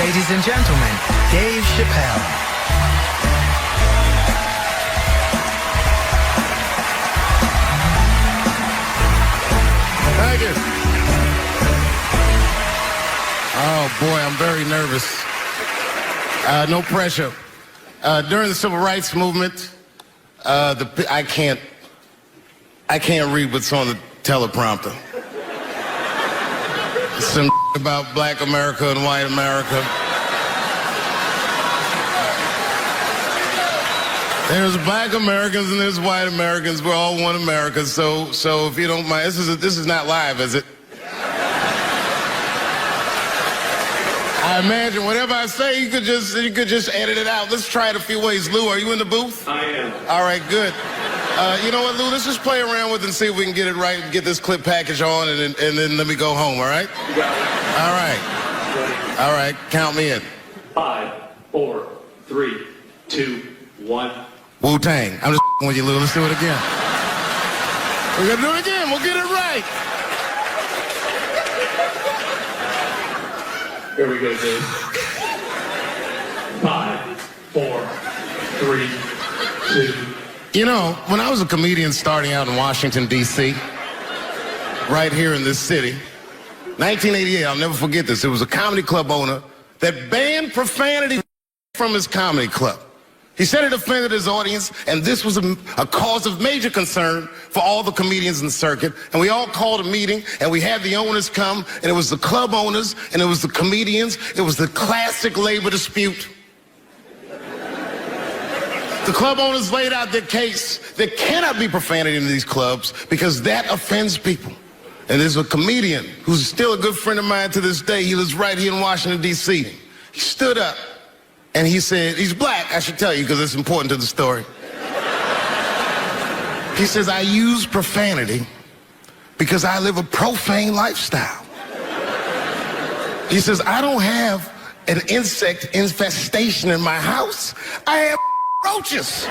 Ladies and gentlemen, Dave Chappelle. Thank you. Oh boy, I'm very nervous. No pressure. During the Civil Rights Movement, I can't read what's on the teleprompter. Some about black America and white America. There's black Americans and there's white Americans. We're all one America. So if you don't mind, this is not live, is it? I imagine whatever I say, you could just edit it out. Let's try it a few ways. Lou, are you in the booth? I am. All right, good. You know what, Lou? Let's just play around with it and see if we can get it right and get this clip package on, and then let me go home. All right? You got it. All right. All right. Count me in. 5, 4, 3, 2, 1. Wu-Tang. I'm just with you, Lou. Let's do it again. We're gonna do it again. We'll get it right. Here we go, Dave. 5, 4, 3, 2. You know, when I was a comedian starting out in Washington, D.C., right here in this city, 1988, I'll never forget this. It was a comedy club owner that banned profanity from his comedy club. He said it offended his audience, and this was a cause of major concern for all the comedians in the circuit. And we all called a meeting, and we had the owners come, and it was the club owners, and it was the comedians. It was the classic labor dispute. The club owners laid out their case. There cannot be profanity in these clubs because that offends people. And there's a comedian who's still a good friend of mine to this day. He lives right here in Washington, D.C. He stood up and he said, he's black, I should tell you because it's important to the story. He says, I use profanity because I live a profane lifestyle. He says, I don't have an insect infestation in my house. I have roaches.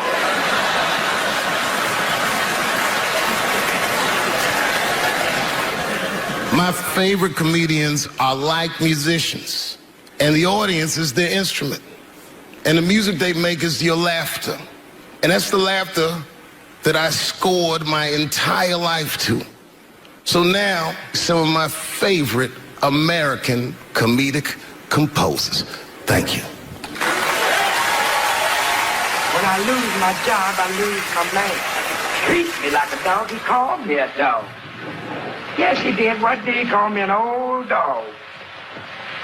My favorite comedians are like musicians, and the audience is their instrument. And the music they make is your laughter. And that's the laughter that I scored my entire life to. So now, some of my favorite American comedic composers. Thank you. When I lose my job, I lose my man. Treats me like a dog. He called me a dog. Yes, he did. What did he call me? An old dog.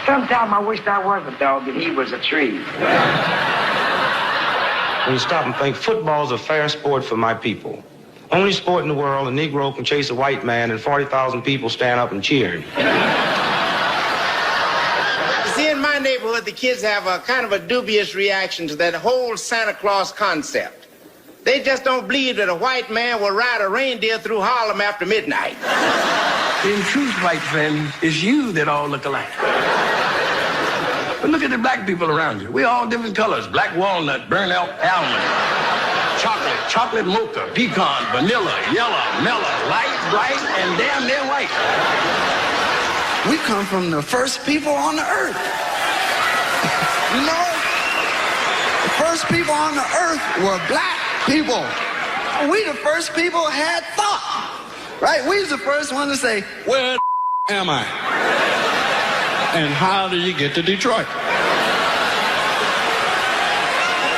Sometimes I wished I was a dog and he was a tree. When you stop and think, football's a fair sport for my people. Only sport in the world a Negro can chase a white man and 40,000 people stand up and cheer him. See, in my neighborhood, the kids have a kind of a dubious reaction to that whole Santa Claus concept. They just don't believe that a white man will ride a reindeer through Harlem after midnight. In truth, white friend, it's you that all look alike. But look at the black people around you. We're all different colors. Black walnut, burnt almond, chocolate mocha, pecan, vanilla, yellow, mellow, light, bright, and damn near white. We come from the first people on the earth. You know, the first people on the earth were black people. We the first people had thought, right? We was the first one to say, where am I? And how do you get to Detroit?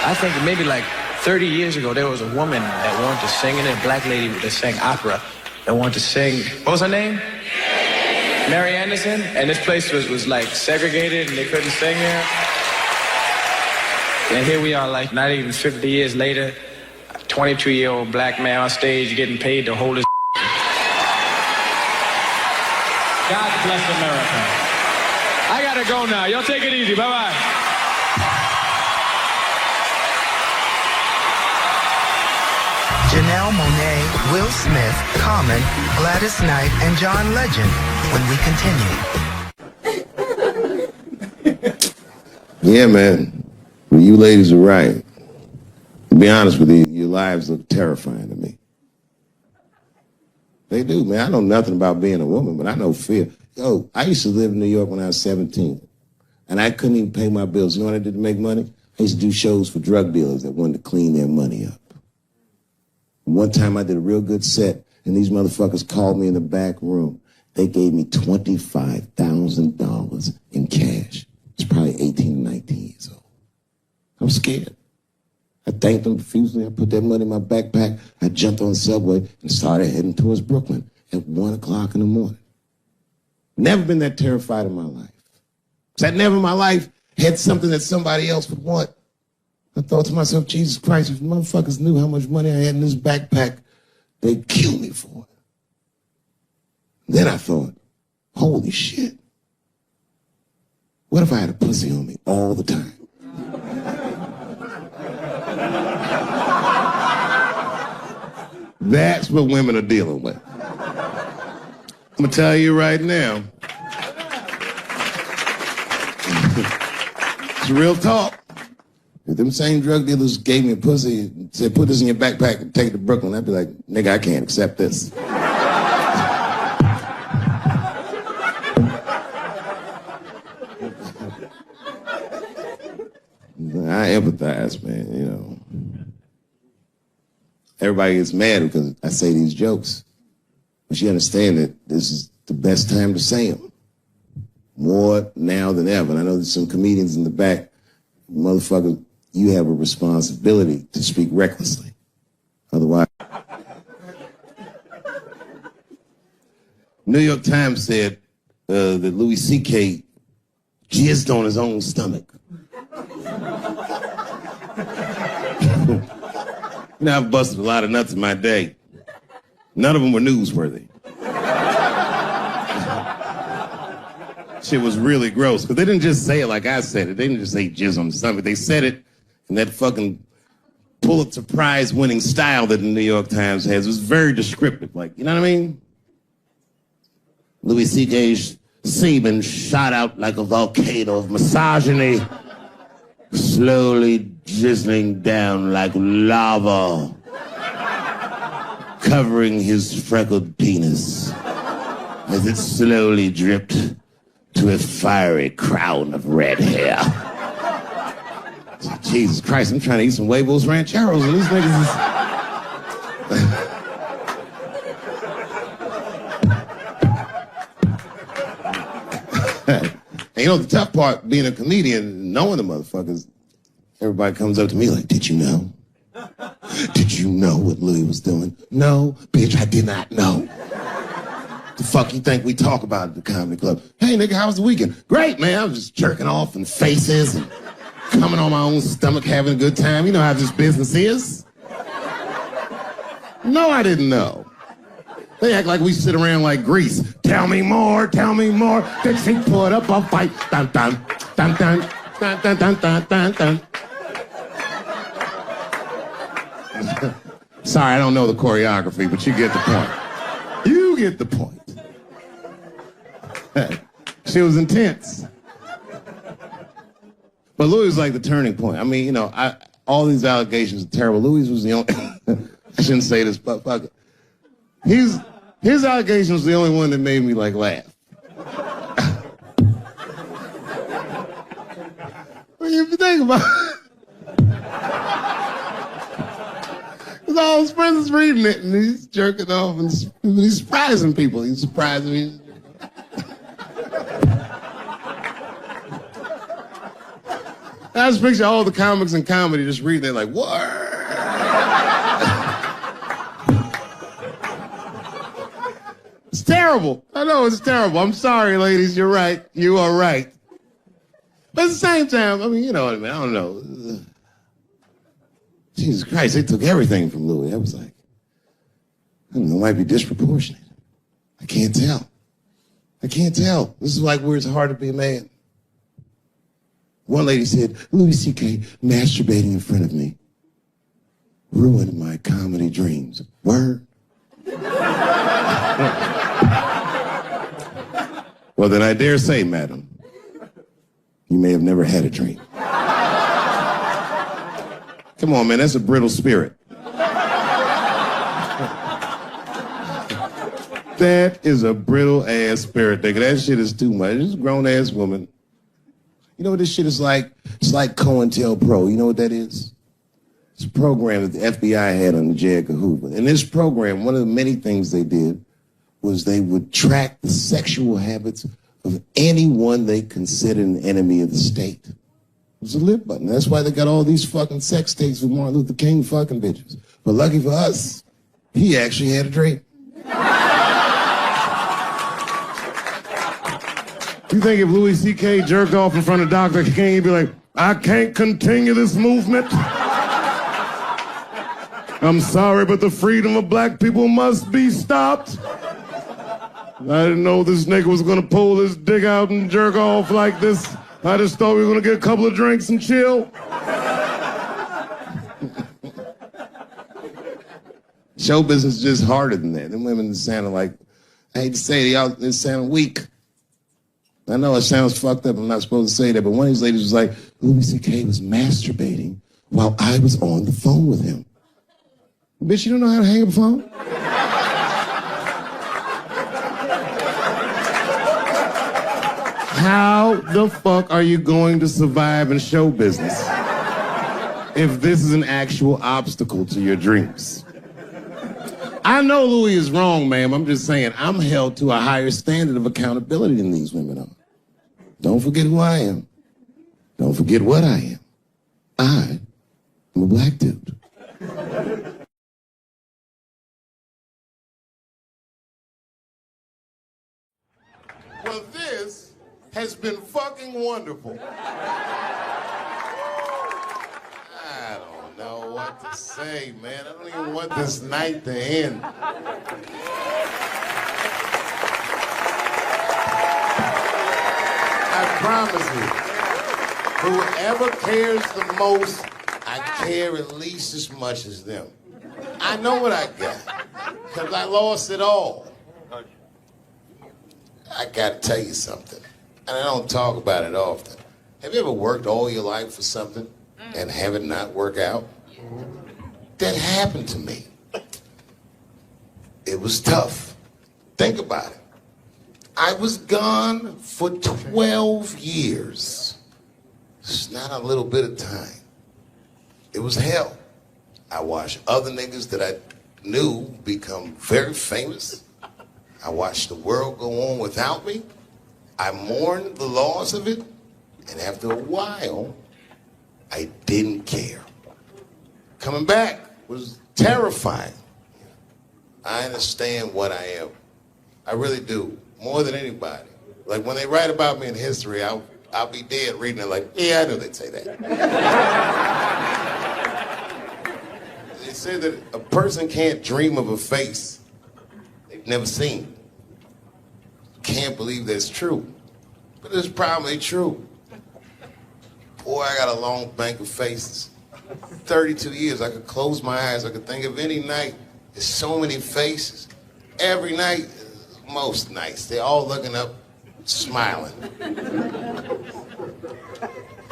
I think maybe like 30 years ago, there was a woman that wanted to sing, and a black lady that sang opera that wanted to sing. What was her name? Mary Anderson. And this place was like segregated, and they couldn't sing there. And here we are, like not even 50 years later, a 22-year-old black man on stage getting paid to hold his. God bless America. I gotta go now. Y'all take it easy. Bye-bye. Janelle Monáe, Will Smith, Common, Gladys Knight, and John Legend when we continue. Yeah, man. You ladies are right. To be honest with you, your lives look terrifying to me. They do, man. I know nothing about being a woman, but I know fear. Yo, I used to live in New York when I was 17. And I couldn't even pay my bills. You know what I did to make money? I used to do shows for drug dealers that wanted to clean their money up. One time I did a real good set, and these motherfuckers called me in the back room. They gave me $25,000 in cash. It's probably 18, 19 years old. I'm scared. I thanked them profusely. I put that money in my backpack. I jumped on the subway and started heading towards Brooklyn at 1 o'clock in the morning. Never been that terrified in my life. So I never in my life had something that somebody else would want. I thought to myself, Jesus Christ, if motherfuckers knew how much money I had in this backpack, they'd kill me for it. Then I thought, holy shit. What if I had a pussy on me all the time? That's what women are dealing with. I'm gonna tell you right now. It's real talk. If them same drug dealers gave me a pussy and said, put this in your backpack and take it to Brooklyn, I'd be like, nigga, I can't accept this. I empathize, man, you know. Everybody gets mad because I say these jokes. But you understand that this is the best time to say them. More now than ever. And I know there's some comedians in the back. Motherfucker, you have a responsibility to speak recklessly. Otherwise... New York Times said that Louis C.K. jizzed on his own stomach. You know, I've busted a lot of nuts in my day. None of them were newsworthy. Shit was really gross, because they didn't just say it like I said it. They didn't just say jizz on the stomach. They said it in that fucking Pulitzer Prize winning style that the New York Times has. It was very descriptive, like, you know what I mean? Louis C.K.'s semen shot out like a volcano of misogyny, slowly drizzling down like lava, covering his freckled penis as it slowly dripped to a fiery crown of red hair. Jesus Christ, I'm trying to eat some huevos rancheros and these niggas is... And you know, the tough part, being a comedian, knowing the motherfuckers, everybody comes up to me like, did you know? Did you know what Louis was doing? No, bitch, I did not know. The fuck you think we talk about at the comedy club? Hey, nigga, how was the weekend? Great, man. I was just jerking off in faces and coming on my own stomach, having a good time. You know how this business is. No, I didn't know. They act like we sit around like Grease. Tell me more, tell me more. Then she put up a fight. Dun, dun, dun, dun, dun, dun, dun, dun, dun, dun. Sorry, I don't know the choreography, but you get the point. You get the point. She was intense. But Louis was like the turning point. I mean, you know, all these allegations are terrible. Louis was the only... I shouldn't say this, but fuck it. His allegation was the only one that made me, like, laugh. Well, if you think about it... Because all his friends is reading it, and he's jerking off, and he's surprising people. He's surprising me. I just picture all the comics in comedy just reading it like, what? It's terrible. I know it's terrible. I'm sorry, ladies. You're right. You are right. But at the same time, I mean, you know what I mean? I don't know. Jesus Christ, they took everything from Louis. I was like, I don't know, it might be disproportionate. I can't tell. I can't tell. This is like where it's hard to be a man. One lady said, Louis C.K. masturbating in front of me ruined my comedy dreams. Word? Well, then I dare say, madam, you may have never had a dream. Come on, man, that's a brittle spirit. That is a brittle-ass spirit, nigga. That shit is too much. This grown-ass woman. You know what this shit is like? It's like COINTELPRO. You know what that is? It's a program that the FBI had under J. Edgar Hoover. In this program, one of the many things they did was they would track the sexual habits of anyone they considered an enemy of the state. It was a lip button. That's why they got all these fucking sex tapes with Martin Luther King fucking bitches. But lucky for us, he actually had a dream. You think if Louis C.K. jerked off in front of Dr. King, he'd be like, I can't continue this movement? I'm sorry, but the freedom of black people must be stopped. I didn't know this nigga was gonna pull his dick out and jerk off like this. I just thought we were gonna get a couple of drinks and chill. Show business is just harder than that. Them women sounded like, I hate to say it, they sound weak. I know it sounds fucked up, I'm not supposed to say that, but one of these ladies was like, Louis C.K. was masturbating while I was on the phone with him. Bitch, you don't know how to hang up a phone? How the fuck are you going to survive in show business if this is an actual obstacle to your dreams? I know Louis is wrong, ma'am. I'm just saying I'm held to a higher standard of accountability than these women are. Don't forget who I am. Don't forget what I am. I am a black dude. Well, this has been fucking wonderful. I don't know what to say, man. I don't even want this night to end. I promise you, whoever cares the most, I care at least as much as them. I know what I got, because I lost it all. I gotta tell you something, and I don't talk about it often. Have you ever worked all your life for something and have it not work out? That happened to me. It was tough. Think about it. I was gone for 12 years. It's not a little bit of time. It was hell. I watched other niggas that I knew become very famous. I watched the world go on without me. I mourned the loss of it. And after a while, I didn't care. Coming back was terrifying. I understand what I am. I really do. More than anybody. Like when they write about me in history, I'll be dead reading it like, yeah, I knew they'd say that. They say that a person can't dream of a face they've never seen. Can't believe that's true. But it's probably true. Boy, I got a long bank of faces. 32 years, I could close my eyes. I could think of any night. There's so many faces. Every night, most nights, they're all looking up, smiling.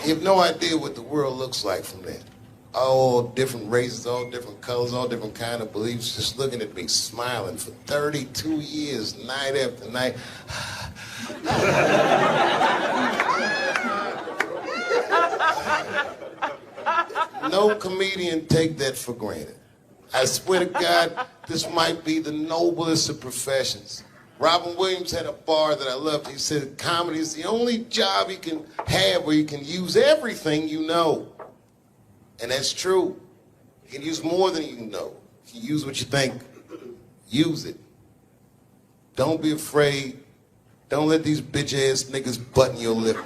You have no idea what the world looks like from there. All different races, all different colors, all different kind of beliefs, just looking at me, smiling for 32 years, night after night. No comedian take that for granted. I swear to God, this might be the noblest of professions. Robin Williams had a bar that I loved. He said comedy is the only job you can have where you can use everything you know. And that's true. You can use more than you know. If you use what you think, use it. Don't be afraid. Don't let these bitch-ass niggas button your lip.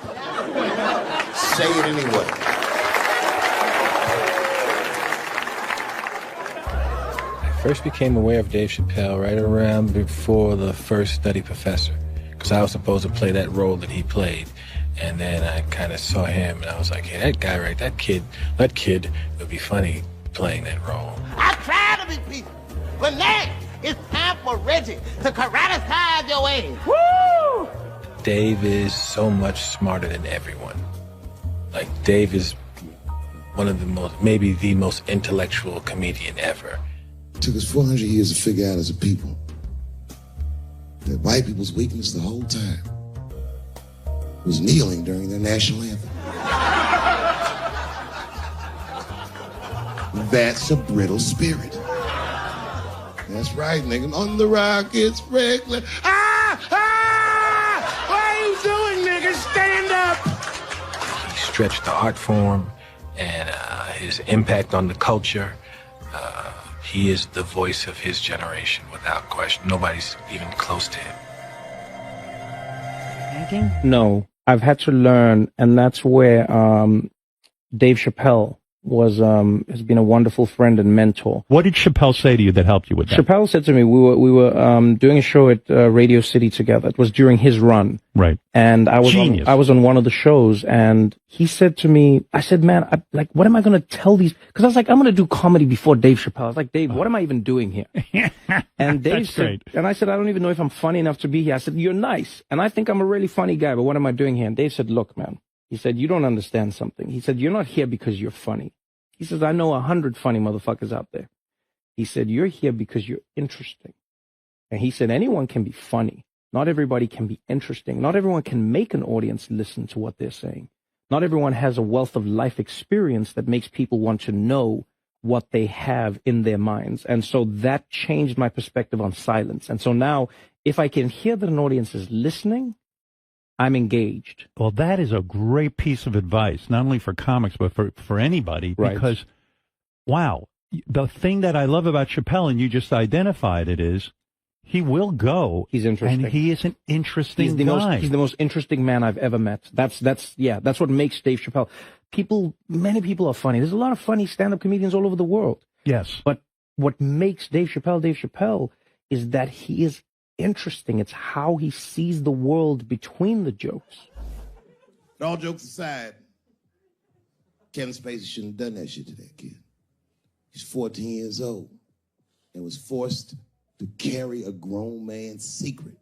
Say it anyway. I first became aware of Dave Chappelle right around before the first Nutty Professor, because I was supposed to play that role that he played. And then I kind of saw him, and I was like, hey, that guy, right, that kid would be funny playing that role. I try to be peaceful, but now it's time for Reggie to karate-size your ass. Woo! Dave is so much smarter than everyone. Like, Dave is one of the most, maybe the most intellectual comedian ever. It took us 400 years to figure out as a people that white people's weakness the whole time was kneeling during their national anthem. That's a brittle spirit. That's right, nigga. On the rock, it's regular. What are you doing, nigga? Stand up! He stretched the art form and his impact on the culture. He is the voice of his generation, without question. Nobody's even close to him. No, I've had to learn, and that's where Dave Chappelle has been a wonderful friend and mentor. What did Chappelle say to you that helped you with that? Chappelle said to me, we were doing a show at Radio City together. It was during his run. Right. And I was on one of the shows, and he said to me, I said, man, what am I going to tell these? Because I was like, I'm going to do comedy before Dave Chappelle. I was like, Dave, what am I even doing here? And Dave said, and I said, I don't even know if I'm funny enough to be here. I said, you're nice, and I think I'm a really funny guy, but what am I doing here? And Dave said, look, man, he said, you don't understand something. He said, you're not here because you're funny. He says, I know 100 funny motherfuckers out there. He said, you're here because you're interesting. And he said, anyone can be funny. Not everybody can be interesting. Not everyone can make an audience listen to what they're saying. Not everyone has a wealth of life experience that makes people want to know what they have in their minds. And so that changed my perspective on silence. And so now, if I can hear that an audience is listening, I'm engaged. Well, that is a great piece of advice, not only for comics, but for anybody. Right. Because, wow, the thing that I love about Chappelle, and you just identified it, is he will go. He's interesting. And he is an interesting guy. He's the most interesting man I've ever met. That's what makes Dave Chappelle. Many people are funny. There's a lot of funny stand-up comedians all over the world. Yes. But what makes Dave Chappelle is that he is interesting. It's how he sees the world between the jokes. But all jokes aside, Kevin Spacey shouldn't have done that shit to that kid. He's 14 years old and was forced to carry a grown man's secret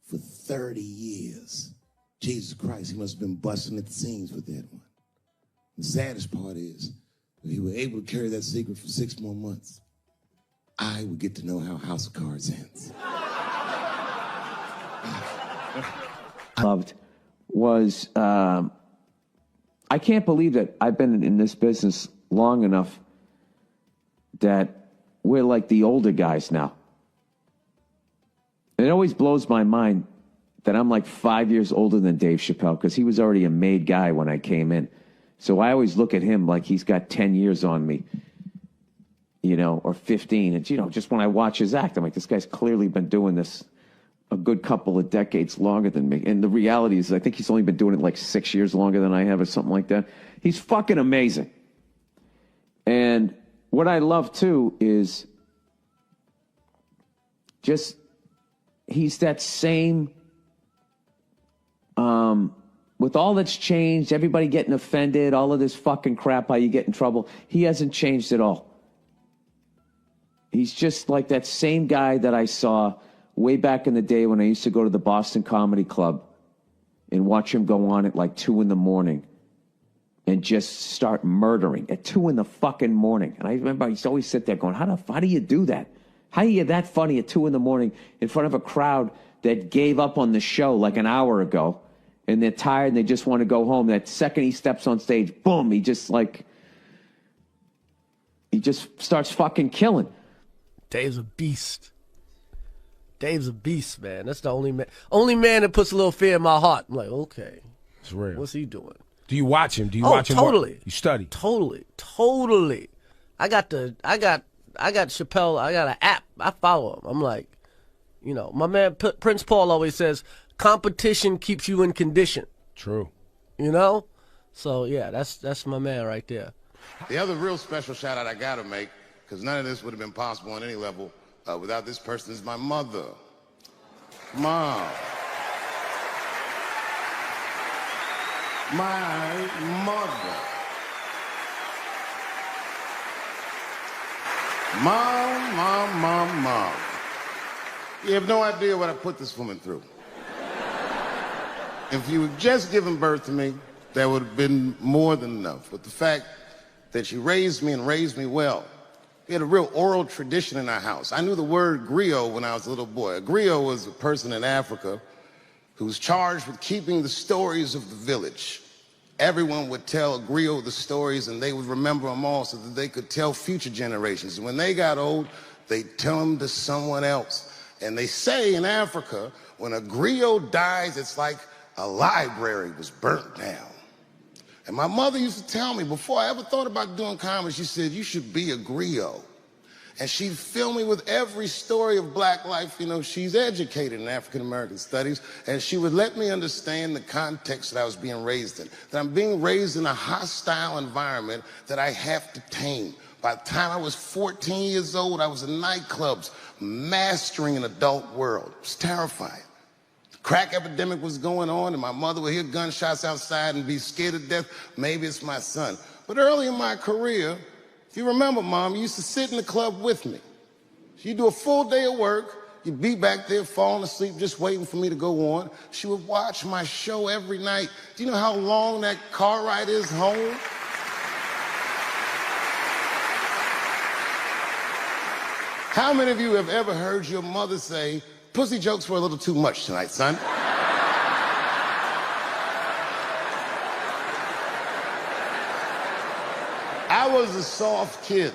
for 30 years. Jesus Christ, he must have been busting at the seams with that one. The saddest part is that he was able to carry that secret for 6 more months. I would get to know how House of Cards ends. Loved was, I can't believe that I've been in this business long enough that we're like the older guys now. And it always blows my mind that I'm like 5 years older than Dave Chappelle, because he was already a made guy when I came in. So I always look at him like he's got 10 years on me, or 15. And, just when I watch his act, I'm like, this guy's clearly been doing this a good couple of decades longer than me. And the reality is, I think he's only been doing it like 6 years longer than I have or something like that. He's fucking amazing. And what I love, too, is just he's that same, with all that's changed, everybody getting offended, all of this fucking crap, how you get in trouble, he hasn't changed at all. He's just like that same guy that I saw way back in the day when I used to go to the Boston Comedy Club and watch him go on at like 2 a.m. and just start murdering at 2 a.m. And I remember I used to always sit there going, how do you do that? How are you that funny at 2 a.m. in front of a crowd that gave up on the show like an hour ago, and they're tired and they just want to go home? That second he steps on stage, boom, he just starts fucking killing. Dave's a beast. Dave's a beast, man. That's the only man that puts a little fear in my heart. I'm like, okay, it's real. What's he doing? Do you watch him? Watch him? Totally. You study? Totally. I got Chappelle. I got an app. I follow him. I'm like, my man Prince Paul always says, competition keeps you in condition. True. So yeah, that's my man right there. The other real special shout out I gotta make, because none of this would have been possible on any level without this person, is my mother. Mom. My mother. Mom. You have no idea what I put this woman through. If you had just given birth to me, that would have been more than enough. But the fact that she raised me and raised me well, we had a real oral tradition in our house. I knew the word griot when I was a little boy. A griot was a person in Africa who was charged with keeping the stories of the village. Everyone would tell a griot the stories, and they would remember them all so that they could tell future generations. And when they got old, they'd tell them to someone else. And they say in Africa, when a griot dies, it's like a library was burnt down. And my mother used to tell me, before I ever thought about doing comedy, she said, you should be a griot. And she'd fill me with every story of black life. You know, she's educated in African-American studies, and she would let me understand the context that I was being raised in, that I'm being raised in a hostile environment that I have to tame. By the time I was 14 years old, I was in nightclubs, mastering an adult world. It was terrifying. The crack epidemic was going on, and my mother would hear gunshots outside and be scared to death. Maybe it's my son. But early in my career, if you remember, Mom, you used to sit in the club with me. She'd do a full day of work. You'd be back there falling asleep, just waiting for me to go on. She would watch my show every night. Do you know how long that car ride is home? How many of you have ever heard your mother say, pussy jokes were a little too much tonight, son? I was a soft kid.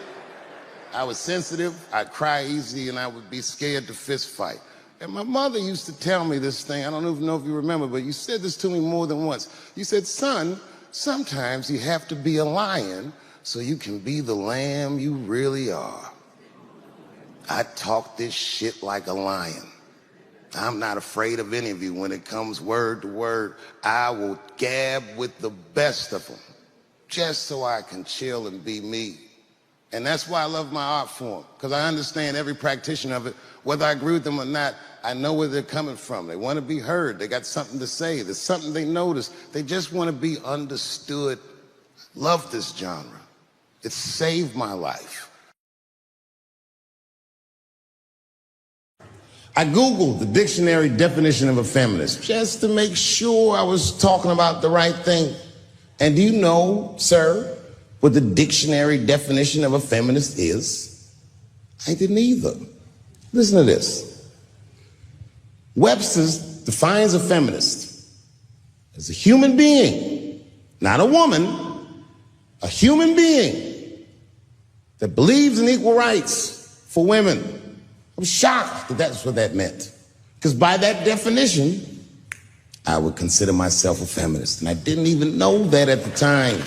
I was sensitive, I'd cry easy, and I would be scared to fist fight. And my mother used to tell me this thing, I don't even know if you remember, but you said this to me more than once. You said, son, sometimes you have to be a lion so you can be the lamb you really are. I talk this shit like a lion. I'm not afraid of any of you. When it comes word to word, I will gab with the best of them, just so I can chill and be me. And that's why I love my art form, because I understand every practitioner of it. Whether I agree with them or not, I know where they're coming from. They want to be heard. They got something to say. There's something they notice. They just want to be understood. Love this genre. It saved my life. I Googled the dictionary definition of a feminist just to make sure I was talking about the right thing. And do you know, sir, what the dictionary definition of a feminist is? I didn't either. Listen to this. Webster's defines a feminist as a human being, not a woman, a human being that believes in equal rights for women. I'm shocked that that's what that meant. Because by that definition, I would consider myself a feminist. And I didn't even know that at the time.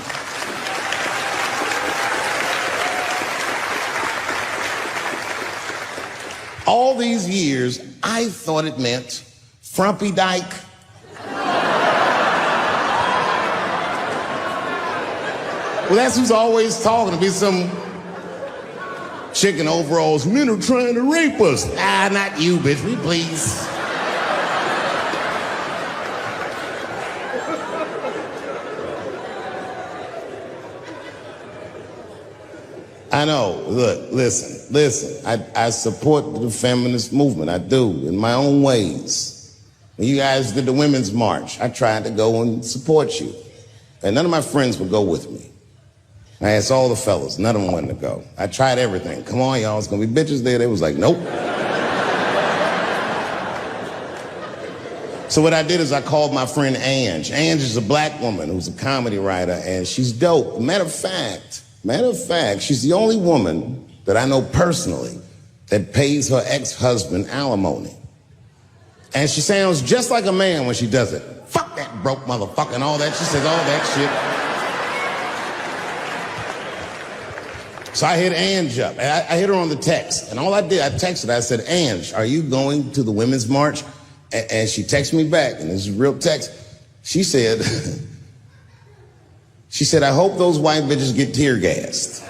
All these years, I thought it meant frumpy dyke. Well, that's who's always talking, to be some chick in overalls. Men are trying to rape us. Ah, not you, bitch, me please. I know, look, listen. I support the feminist movement, I do, in my own ways. When you guys did the Women's March, I tried to go and support you. And none of my friends would go with me. I asked all the fellas, none of them wanted to go. I tried everything. Come on, y'all, it's gonna be bitches there. They was like, nope. So what I did is I called my friend Ange. Ange is a black woman who's a comedy writer, and she's dope. Matter of fact, she's the only woman that I know personally that pays her ex-husband alimony. And she sounds just like a man when she does it. Fuck that broke motherfucker and all that. She says all that shit. So I hit Ange up. I hit her on the text. And all I did, I texted her. I said, Ange, are you going to the Women's March? And she texted me back, and this is a real text. She said, I hope those white bitches get tear gassed.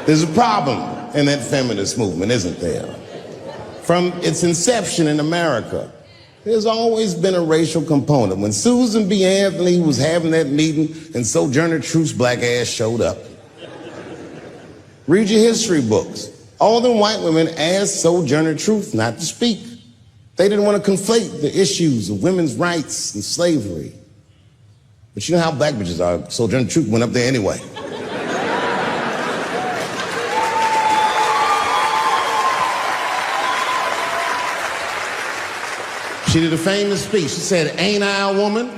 There's a problem in that feminist movement, isn't there? From its inception in America, there's always been a racial component. When Susan B. Anthony was having that meeting and Sojourner Truth's black ass showed up. Read your history books. All them white women asked Sojourner Truth not to speak. They didn't want to conflate the issues of women's rights and slavery. But you know how black bitches are. Soldier and Troop went up there anyway. She did a famous speech. She said, "Ain't I a woman?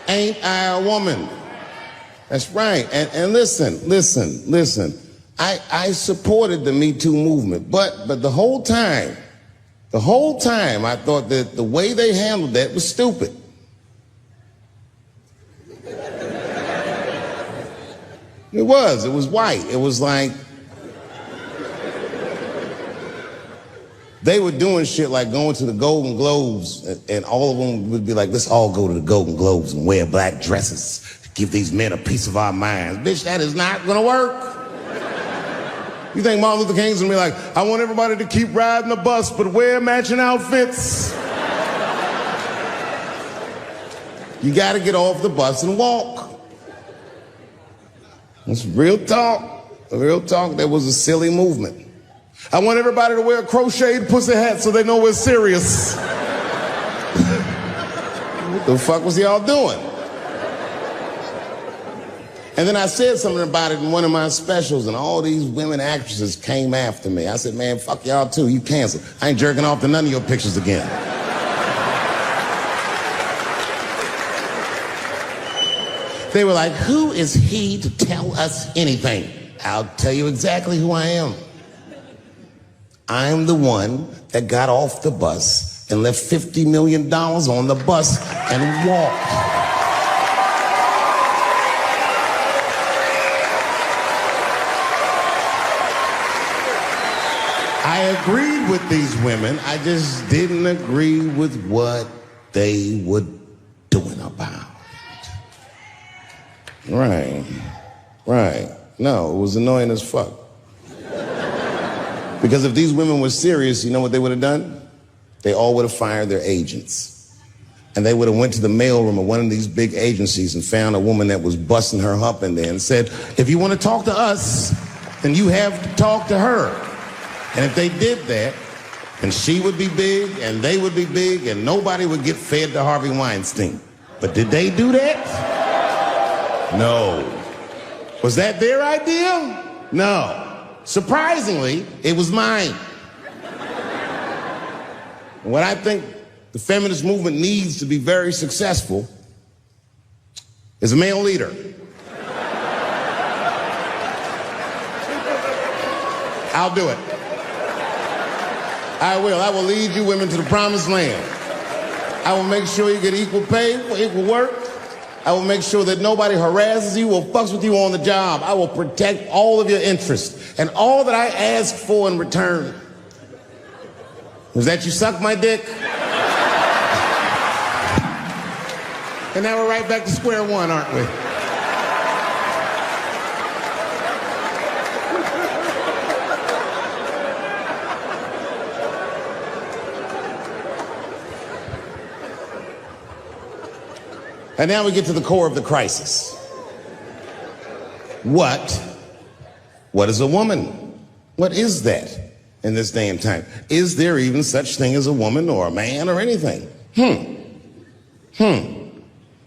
Ain't I a woman?" That's right. And listen. I supported the Me Too movement, but the whole time I thought that the way they handled that was stupid. It was white. It was like they were doing shit like going to the Golden Globes, and all of them would be like, "Let's all go to the Golden Globes and wear black dresses. Give these men a piece of our minds." Bitch, that is not gonna work. You think Martin Luther King's gonna be like, "I want everybody to keep riding the bus, but wear matching outfits"? You gotta get off the bus and walk. It's real talk. Real talk. That was a silly movement. "I want everybody to wear a crocheted pussy hat so they know we're serious." What the fuck was y'all doing? And then I said something about it in one of my specials, and all these women actresses came after me. I said, "Man, fuck y'all too. You canceled. I ain't jerking off to none of your pictures again." They were like, "Who is he to tell us anything?" I'll tell you exactly who I am. I'm the one that got off the bus and left $50 million on the bus and walked. I agreed with these women. I just didn't agree with what they were doing about it. Right. No, it was annoying as fuck. Because if these women were serious, you know what they would have done? They all would have fired their agents. And they would have went to the mailroom of one of these big agencies and found a woman that was busting her hump in there and said, "If you want to talk to us, then you have to talk to her." And if they did that, then she would be big and they would be big and nobody would get fed to Harvey Weinstein. But did they do that? No. Was that their idea? No. Surprisingly, it was mine. And what I think the feminist movement needs to be very successful is a male leader. I'll do it. I will. I will lead you women to the promised land. I will make sure you get equal pay for equal work. I will make sure that nobody harasses you or fucks with you on the job. I will protect all of your interests. And all that I ask for in return is that you suck my dick. And now we're right back to square one, aren't we? And now we get to the core of the crisis. What is a woman? What is that in this day and time? Is there even such thing as a woman or a man or anything?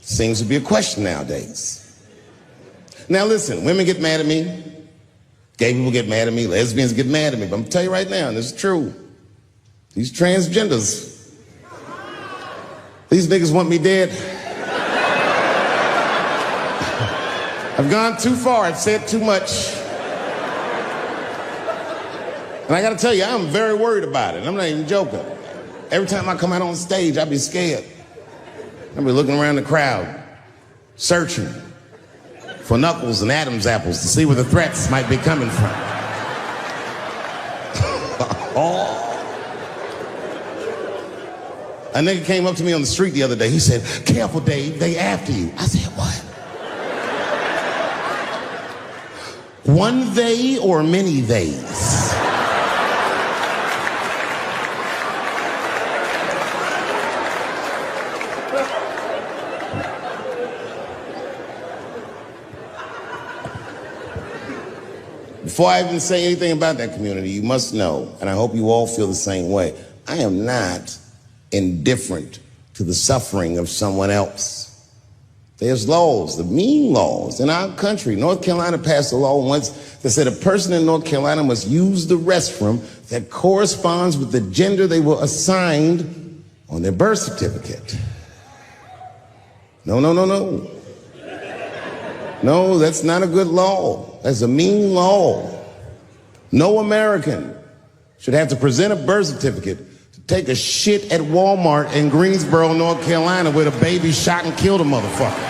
Seems to be a question nowadays. Now listen, women get mad at me. Gay people get mad at me. Lesbians get mad at me. But I'm gonna tell you right now, and this is true. These transgenders, these niggas want me dead. I've gone too far. I've said too much. And I gotta tell you, I'm very worried about it. I'm not even joking. Every time I come out on stage, I be scared. I be looking around the crowd, searching for knuckles and Adam's apples to see where the threats might be coming from. A nigga came up to me on the street the other day. He said, "Careful, Dave, they after you." I said, "What? One they or many theys?" Before I even say anything about that community, you must know, and I hope you all feel the same way, I am not indifferent to the suffering of someone else. There's laws, the mean laws in our country. North Carolina passed a law once that said a person in North Carolina must use the restroom that corresponds with the gender they were assigned on their birth certificate. No. No, that's not a good law. That's a mean law. No American should have to present a birth certificate to take a shit at Walmart in Greensboro, North Carolina, where the baby shot and killed a motherfucker.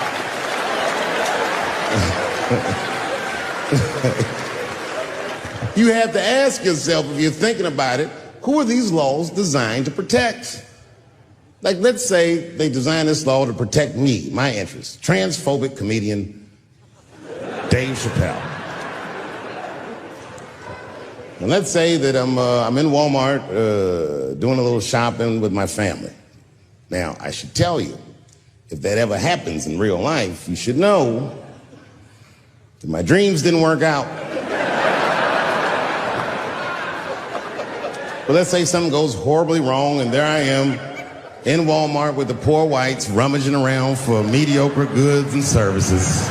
You have to ask yourself, if you're thinking about it, who are these laws designed to protect? Like, let's say they designed this law to protect me, my interests. Transphobic comedian Dave Chappelle. And let's say that I'm in Walmart doing a little shopping with my family. Now, I should tell you, if that ever happens in real life, you should know that my dreams didn't work out. But let's say something goes horribly wrong, and there I am in Walmart with the poor whites rummaging around for mediocre goods and services.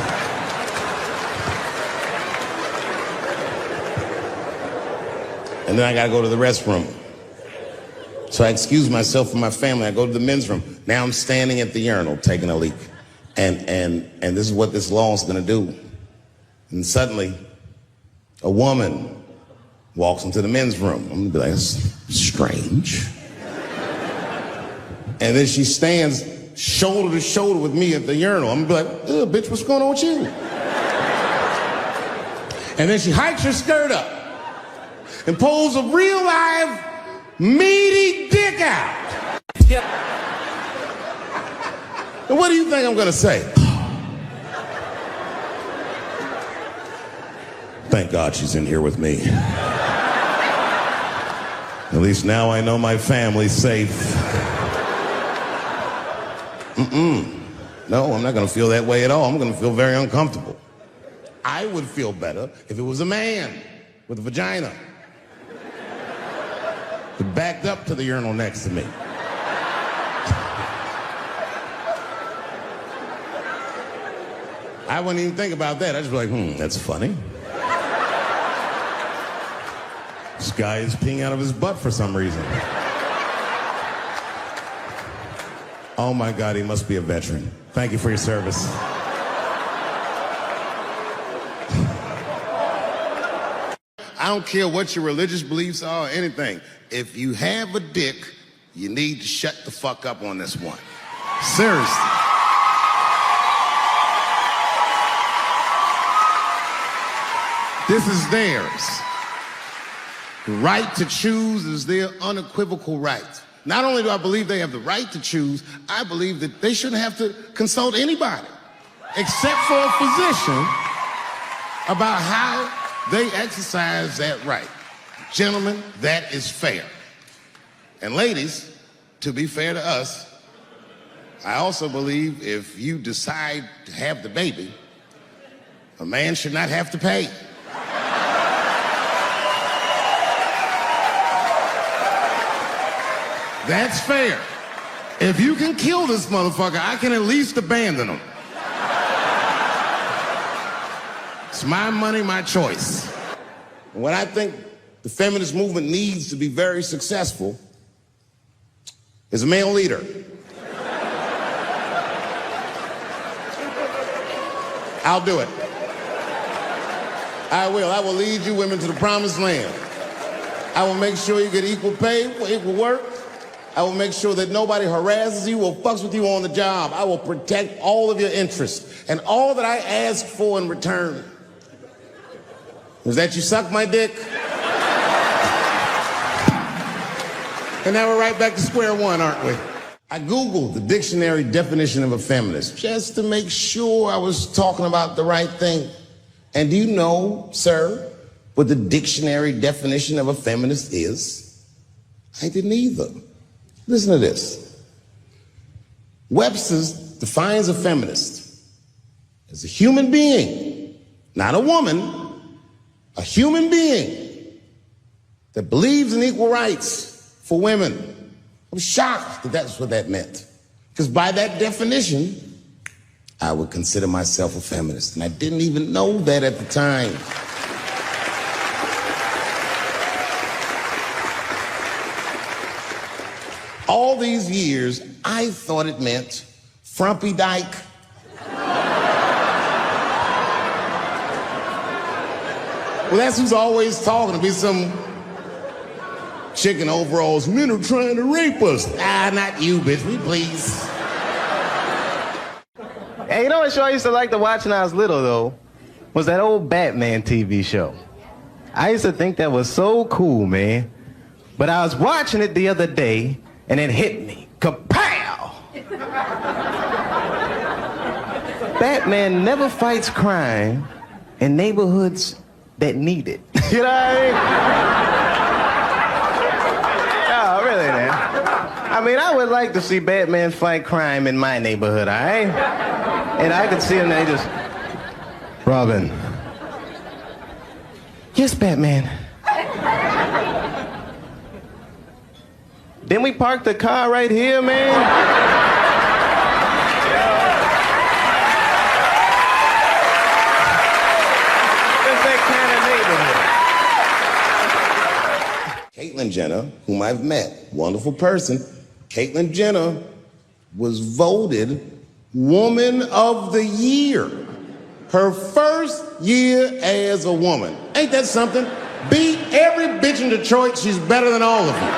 And then I gotta go to the restroom. So I excuse myself from my family. I go to the men's room. Now I'm standing at the urinal taking a leak. And this is what this law is gonna do. And suddenly, a woman walks into the men's room. I'm gonna be like, that's strange. And then she stands shoulder to shoulder with me at the urinal. I'm gonna be like, bitch, what's going on with you? And then she hikes her skirt up and pulls a real live meaty dick out. And what do you think I'm gonna say? Thank God she's in here with me. At least now I know my family's safe. No, I'm not gonna feel that way at all. I'm gonna feel very uncomfortable. I would feel better if it was a man with a vagina that backed up to the urinal next to me. I wouldn't even think about that. I'd just be like, that's funny. This guy is peeing out of his butt for some reason. Oh my God, he must be a veteran. Thank you for your service. I don't care what your religious beliefs are or anything. If you have a dick, you need to shut the fuck up on this one. Seriously. This is theirs. The right to choose is their unequivocal right. Not only do I believe they have the right to choose, I believe that they shouldn't have to consult anybody except for a physician about how they exercise that right. Gentlemen, that is fair. And ladies, to be fair to us, I also believe if you decide to have the baby, a man should not have to pay. That's fair. If you can kill this motherfucker, I can at least abandon him. It's my money, my choice. And what I think the feminist movement needs to be very successful is a male leader. I'll do it. I will. I will lead you women to the promised land. I will make sure you get equal pay for equal work. I will make sure that nobody harasses you or fucks with you on the job. I will protect all of your interests. And all that I ask for in return is that you suck my dick. And now we're right back to square one, aren't we? I Googled the dictionary definition of a feminist just to make sure I was talking about the right thing. And do you know, sir, what the dictionary definition of a feminist is? I didn't either. Listen to this. Webster's defines a feminist as a human being, not a woman, a human being that believes in equal rights for women. I'm shocked that that's what that meant. Because by that definition, I would consider myself a feminist, and I didn't even know that at the time. All these years, I thought it meant frumpy dyke. Well, that's who's always talking, to be some chick in overalls. Men are trying to rape us. Ah, not you, bitch. We please. Hey, you know what show I used to like to watch when I was little, though? Was that old Batman TV show. I used to think that was so cool, man. But I was watching it the other day, and it hit me. Kapow! Batman never fights crime in neighborhoods that need it. You know what I mean? Oh, really, man. I mean, I would like to see Batman fight crime in my neighborhood, all right? And I could see him, they just... Robin. Yes, Batman. Didn't we park the car right here, man? Caitlyn Jenner, whom I've met, wonderful person, Caitlyn Jenner was voted Woman of the Year. Her first year as a woman. Ain't that something? Beat every bitch in Detroit, she's better than all of them.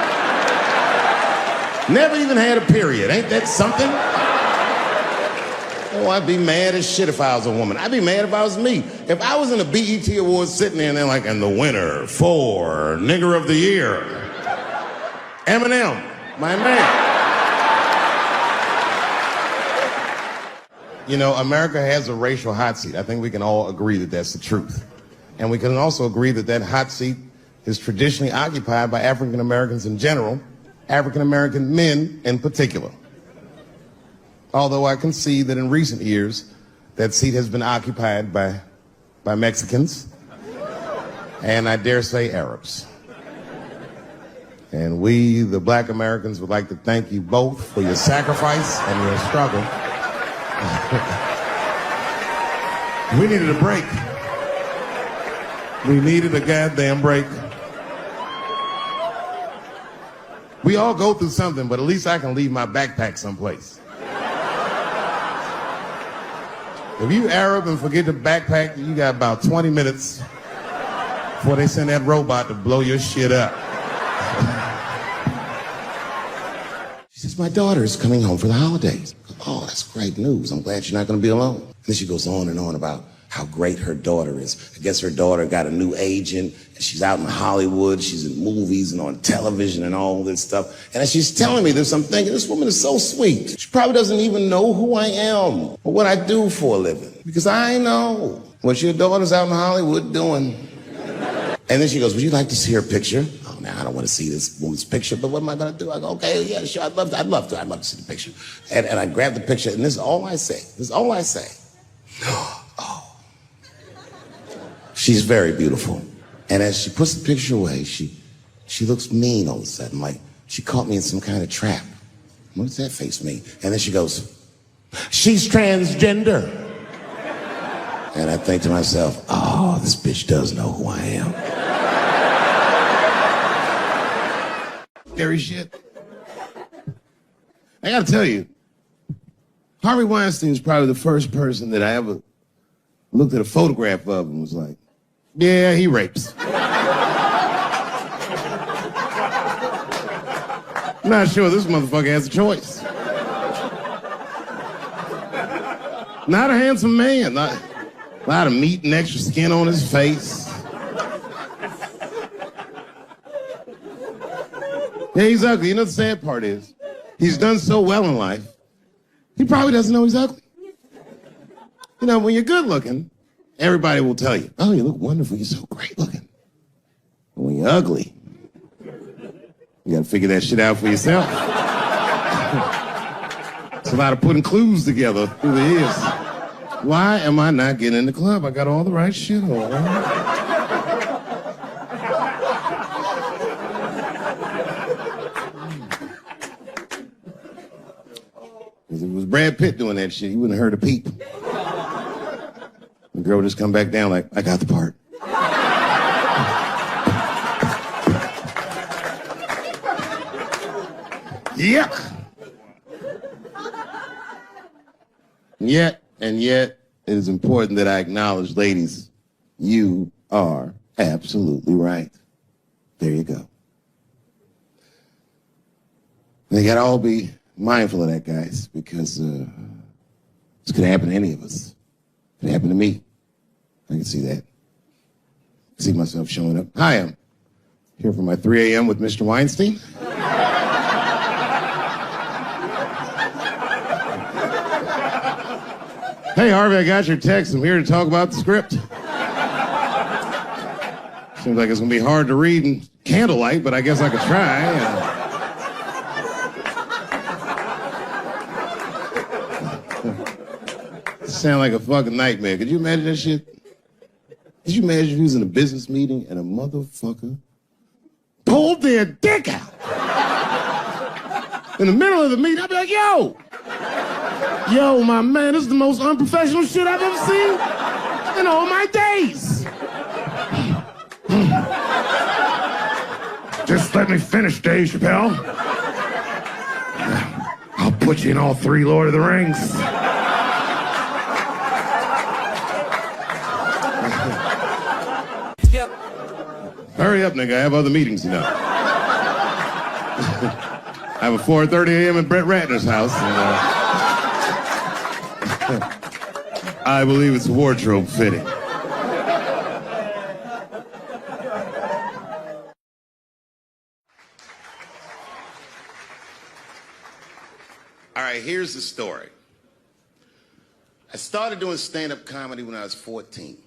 Never even had a period. Ain't that something? Oh, I'd be mad as shit if I was a woman. I'd be mad if I was me. If I was in a BET Awards sitting there and they're like, and the winner for Nigger of the Year, Eminem, my man. You know, America has a racial hot seat. I think we can all agree that that's the truth. And we can also agree that that hot seat is traditionally occupied by African Americans in general, African American men in particular. Although I can see that in recent years, that seat has been occupied by Mexicans, and I dare say Arabs. And we, the black Americans, would like to thank you both for your sacrifice and your struggle. We needed a break. We needed a goddamn break. We all go through something, but at least I can leave my backpack someplace. If you Arab and forget the backpack, you got about 20 minutes before they send that robot to blow your shit up. She says, my daughter is coming home for the holidays. Oh, that's great news. I'm glad you're not going to be alone. And then she goes on and on about how great her daughter is. I guess her daughter got a new agent, and she's out in Hollywood, she's in movies and on television and all this stuff. And as she's telling me this, I'm thinking, this woman is so sweet. She probably doesn't even know who I am or what I do for a living. Because I know what your daughter's out in Hollywood doing. And then she goes, would you like to see her picture? Oh, now I don't want to see this woman's picture, but what am I going to do? I go, okay, yeah, sure, I'd love to see the picture. And I grab the picture, and this is all I say. This is all I say. Oh. She's very beautiful. And as she puts the picture away, she looks mean all of a sudden, like she caught me in some kind of trap. What does that face mean? And then she goes, she's transgender. And I think to myself, oh, this bitch does know who I am. Scary shit. I gotta tell you, Harvey Weinstein is probably the first person that I ever looked at a photograph of and was like, yeah, he rapes. I'm not sure this motherfucker has a choice. Not a handsome man. Not a lot of meat and extra skin on his face. Yeah, he's ugly. You know the sad part is, he's done so well in life, he probably doesn't know he's ugly. You know, when you're good looking, everybody will tell you, oh, you look wonderful, you're so great looking. But when you're ugly, you gotta figure that shit out for yourself. It's a lot of putting clues together through the years. Why am I not getting in the club? I got all the right shit on. It was Brad Pitt doing that shit, you wouldn't have heard a peep. The girl would just come back down like, I got the part. Yuck. Yet, it is important that I acknowledge, ladies, you are absolutely right. There you go. And you gotta all be mindful of that, guys, because this could happen to any of us. It could happen to me. I can see that. I see myself showing up. Hi, I'm here for my 3 a.m. with Mr. Weinstein. Hey, Harvey, I got your text. I'm here to talk about the script. Seems like it's going to be hard to read in candlelight, but I guess I could try. Sound like a fucking nightmare. Could you imagine that shit? Could you imagine if you was in a business meeting and a motherfucker pulled their dick out? In the middle of the meeting, I'd be like, yo, my man, this is the most unprofessional shit I've ever seen in all my days. Just let me finish, Dave Chappelle. I'll put you in all 3 Lord of the Rings. Hurry up, nigga. I have other meetings, you know. I have a 4:30 a.m. at Brett Ratner's house. And, I believe it's wardrobe fitting. All right, here's the story. I started doing stand-up comedy when I was 14.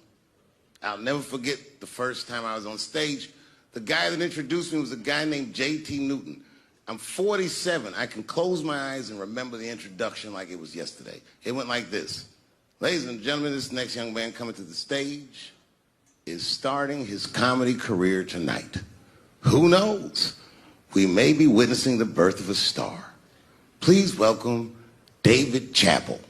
I'll never forget the first time I was on stage. The guy that introduced me was a guy named J.T. Newton. I'm 47. I can close my eyes and remember the introduction like it was yesterday. It went like this. Ladies and gentlemen, this next young man coming to the stage is starting his comedy career tonight. Who knows? We may be witnessing the birth of a star. Please welcome Dave Chappelle.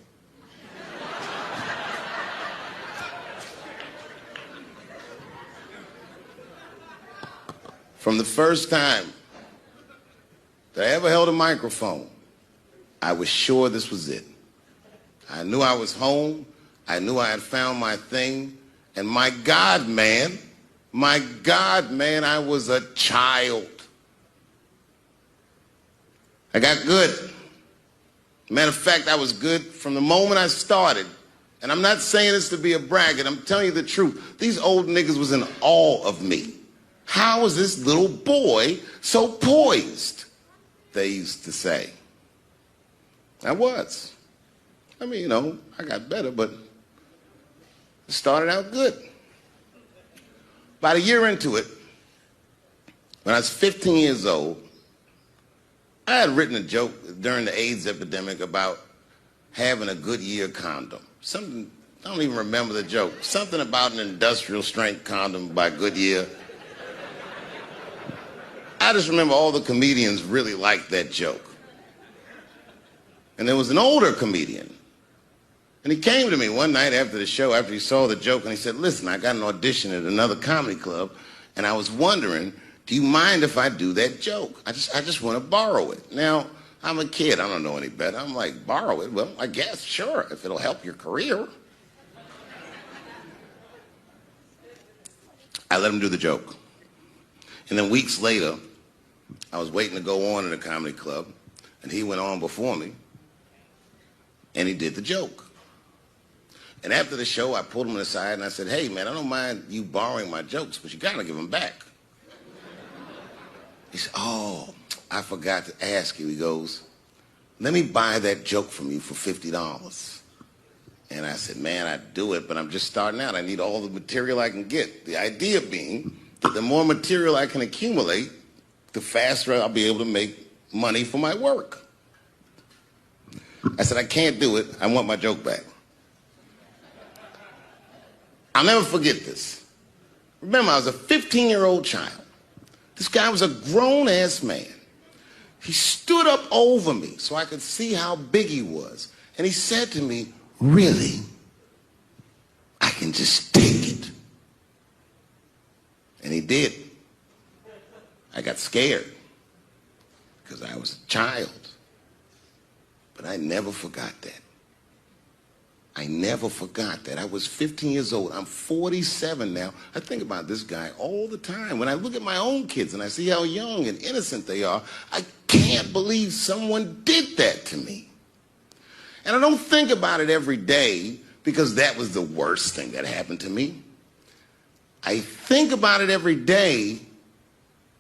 From the first time that I ever held a microphone, I was sure this was it. I knew I was home. I knew I had found my thing. And my God, man, I was a child. I got good. Matter of fact, I was good from the moment I started. And I'm not saying this to be a braggart. I'm telling you the truth. These old niggas was in awe of me. How is this little boy so poised? They used to say. I was. I mean, you know, I got better, but it started out good. About a year into it, when I was 15 years old, I had written a joke during the AIDS epidemic about having a Goodyear condom. Something, I don't even remember the joke. Something about an industrial strength condom by Goodyear. I just remember all the comedians really liked that joke. And there was an older comedian. And he came to me one night after the show, after he saw the joke, and he said, listen, I got an audition at another comedy club, and I was wondering, do you mind if I do that joke? I just want to borrow it. Now, I'm a kid. I don't know any better. I'm like, borrow it? Well, I guess, sure, if it'll help your career. I let him do the joke. And then weeks later, I was waiting to go on in a comedy club, and he went on before me, and he did the joke. And after the show, I pulled him aside, and I said, hey, man, I don't mind you borrowing my jokes, but you got to give them back. He said, oh, I forgot to ask you. He goes, let me buy that joke from you for $50. And I said, man, I'd do it, but I'm just starting out. I need all the material I can get. The idea being that the more material I can accumulate, the faster I'll be able to make money for my work. I said, I can't do it. I want my joke back. I'll never forget this. Remember, I was a 15-year-old child. This guy was a grown-ass man. He stood up over me so I could see how big he was. And he said to me, really, I can just take it. And he did. I got scared because I was a child. But I never forgot that. I never forgot that. I was 15 years old. I'm 47 now. I think about this guy all the time. When I look at my own kids and I see how young and innocent they are, I can't believe someone did that to me. And I don't think about it every day because that was the worst thing that happened to me. I think about it every day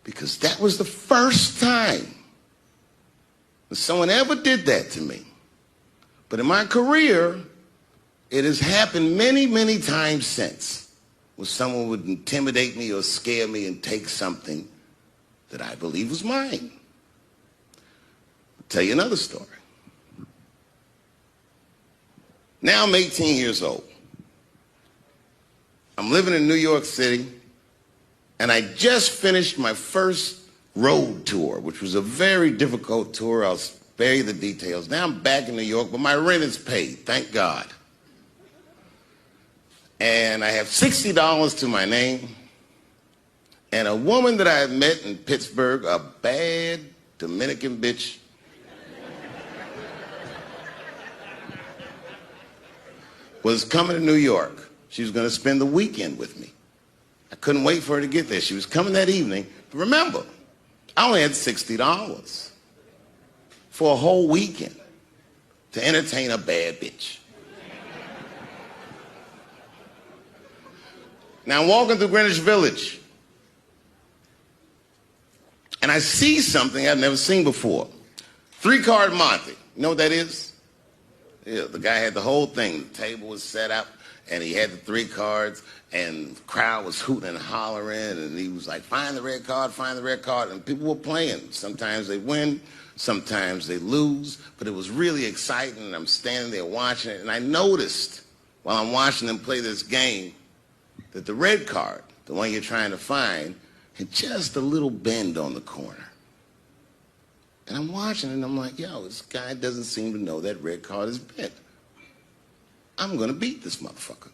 because that was the first time that someone ever did that to me. But in my career, it has happened many, many times since, where someone would intimidate me or scare me and take something that I believe was mine. I'll tell you another story. Now I'm 18 years old. I'm living in New York City, and I just finished my first road tour, which was a very difficult tour. I'll spare you the details. Now I'm back in New York, but my rent is paid, thank God. And I have $60 to my name, and a woman that I had met in Pittsburgh, a bad Dominican bitch, was coming to New York. She was going to spend the weekend with me. I couldn't wait for her to get there. She was coming that evening. But remember, I only had $60 for a whole weekend to entertain a bad bitch. Now I'm walking through Greenwich Village, and I see something I've never seen before. 3-card Monte. You know what that is? Yeah, the guy had the whole thing. The table was set up, and he had the 3 cards, and the crowd was hooting and hollering, and he was like, find the red card, find the red card, and people were playing. Sometimes they win, sometimes they lose, but it was really exciting, and I'm standing there watching it, and I noticed while I'm watching them play this game that the red card, the one you're trying to find, had just a little bend on the corner. And I'm watching it, and I'm like, yo, this guy doesn't seem to know that red card is bent. I'm going to beat this motherfucker.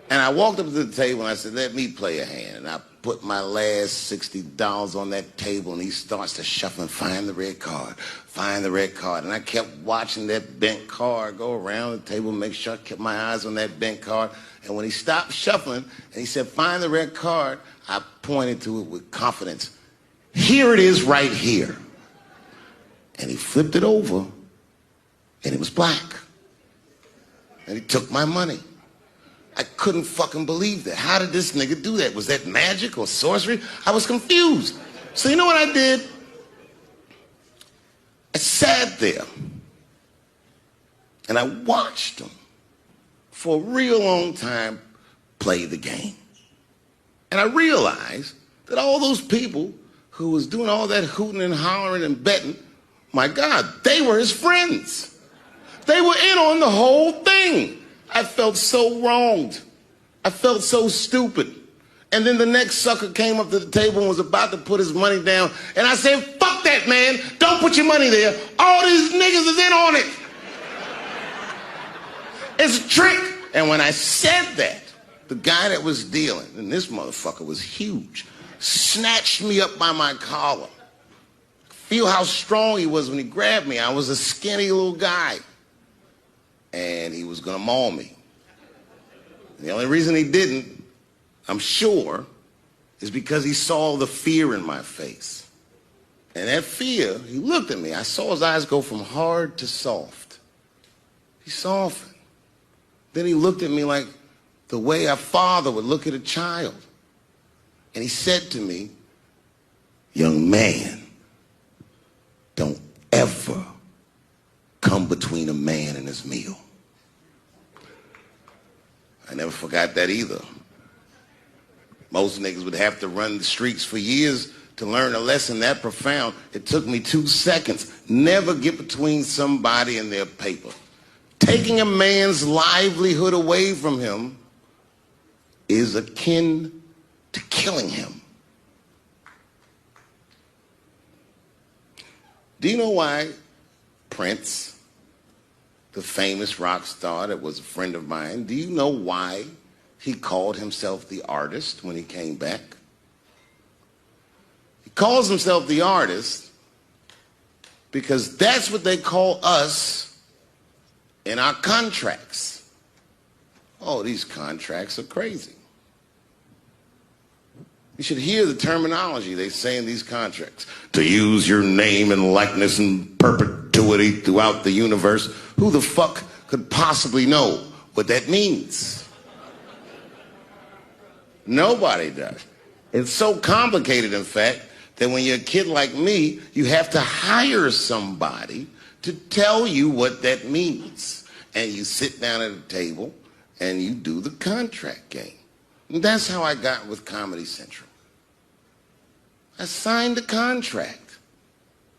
And I walked up to the table, and I said, let me play a hand. And I put my last $60 on that table, and he starts to shuffle and find the red card, find the red card. And I kept watching that bent card go around the table, make sure I kept my eyes on that bent card. And when he stopped shuffling, and he said, find the red card, I pointed to it with confidence. Here it is right here. And he flipped it over, and it was black. And he took my money. I couldn't fucking believe that. How did this nigga do that? Was that magic or sorcery? I was confused. So you know what I did? I sat there, and I watched him for a real long time play the game. And I realized that all those people who was doing all that hooting and hollering and betting, my God, they were his friends. They were in on the whole thing. I felt so wronged. I felt so stupid. And then the next sucker came up to the table and was about to put his money down. And I said, fuck that, man. Don't put your money there. All these niggas is in on it. It's a trick. And when I said that, the guy that was dealing, and this motherfucker was huge, snatched me up by my collar. Feel how strong he was when he grabbed me. I was a skinny little guy. And he was going to maul me. The only reason he didn't, I'm sure, is because he saw the fear in my face. And that fear, he looked at me. I saw his eyes go from hard to soft. He softened. Then he looked at me like the way a father would look at a child. And he said to me, young man, don't ever come between a man and his meal. I never forgot that either. Most niggas would have to run the streets for years to learn a lesson that profound. It took me 2 seconds. Never get between somebody and their paper. Taking a man's livelihood away from him is akin to killing him. Do you know why Prince, the famous rock star that was a friend of mine, do you know why he called himself the artist when he came back? He calls himself the artist because that's what they call us in our contracts. Oh, these contracts are crazy. You should hear the terminology they say in these contracts. To use your name and likeness in perpetuity throughout the universe. Who the fuck could possibly know what that means? Nobody does. It's so complicated, in fact, that when you're a kid like me, you have to hire somebody to tell you what that means. And you sit down at a table and you do the contract game. And that's how I got with Comedy Central. I signed the contract.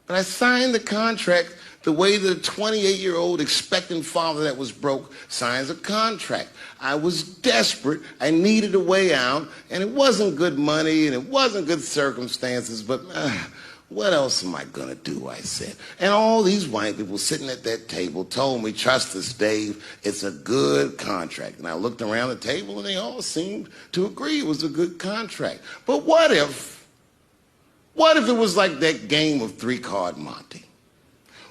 But I signed the contract the way that a 28-year-old expectant father that was broke signs a contract. I was desperate. I needed a way out. And it wasn't good money and it wasn't good circumstances. But what else am I going to do, I said. And all these white people sitting at that table told me, trust us, Dave, it's a good contract. And I looked around the table and they all seemed to agree it was a good contract. But what if it was like that game of three-card Monte?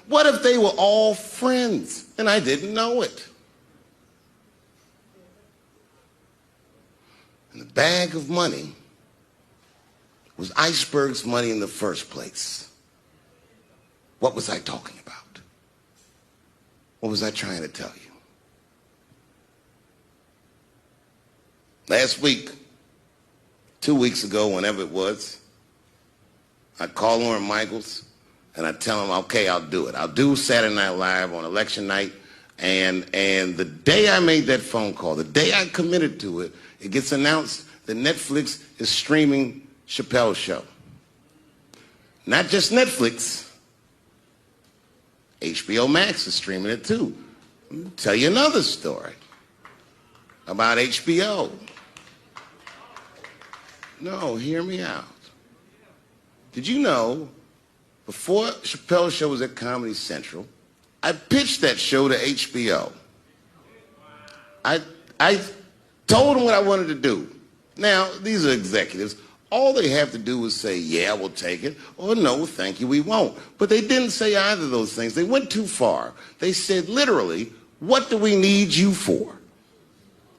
What if they were all friends and I didn't know it? And the bag of money was Iceberg's money in the first place. What was I talking about? What was I trying to tell you? Last week, 2 weeks ago, whenever it was, I call Lauren Michaels and I tell him, okay, I'll do it. I'll do Saturday Night Live on election night. And the day I made that phone call, the day I committed to it, it gets announced that Netflix is streaming Chappelle's show. Not just Netflix. HBO Max is streaming it too. I'll tell you another story about HBO. No, hear me out. Did you know, before Chappelle's show was at Comedy Central, I pitched that show to HBO. I told them what I wanted to do. Now, these are executives. All they have to do is say, yeah, we'll take it, or no, thank you, we won't. But they didn't say either of those things. They went too far. They said, literally, what do we need you for?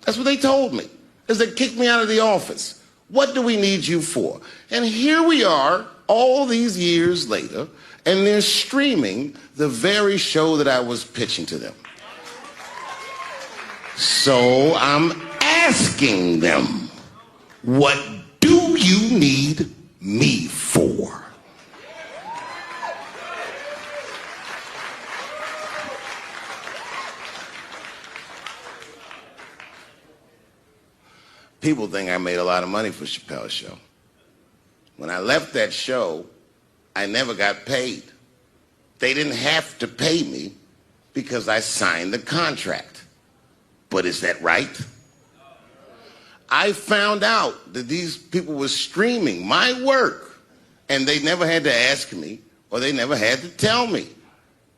That's what they told me, as they kicked me out of the office. What do we need you for? And here we are, all these years later, and they're streaming the very show that I was pitching to them. So I'm asking them, what do you need me for? People think I made a lot of money for Chappelle's show. When I left that show, I never got paid. They didn't have to pay me because I signed the contract. But is that right? I found out that these people were streaming my work and they never had to ask me or they never had to tell me.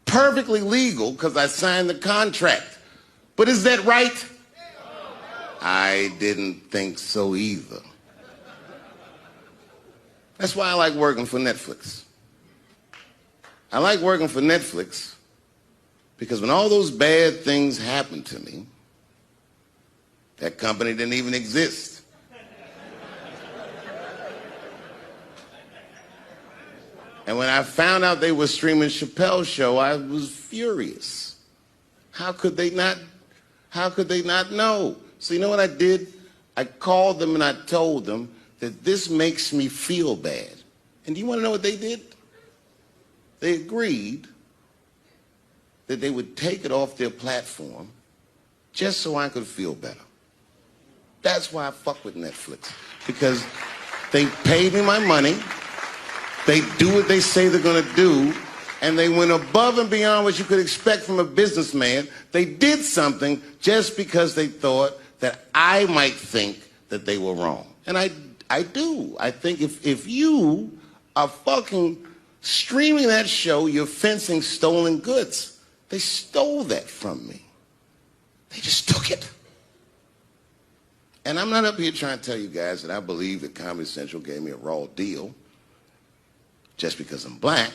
Perfectly legal because I signed the contract. But is that right? I didn't think so either. That's why I like working for Netflix. I like working for Netflix because when all those bad things happened to me, that company didn't even exist. And when I found out they were streaming Chappelle's show, I was furious. How could they not know? So you know what I did? I called them and I told them that this makes me feel bad. And do you want to know what they did? They agreed that they would take it off their platform just so I could feel better. That's why I fuck with Netflix. Because they paid me my money, they do what they say they're gonna do, and they went above and beyond what you could expect from a businessman. They did something just because they thought that I might think that they were wrong. And I do. I think if you are fucking Streaming that show, you're fencing stolen goods. They stole that from me. They just took it. And I'm not up here trying to tell you guys that I believe that Comedy Central gave me a raw deal just because I'm black.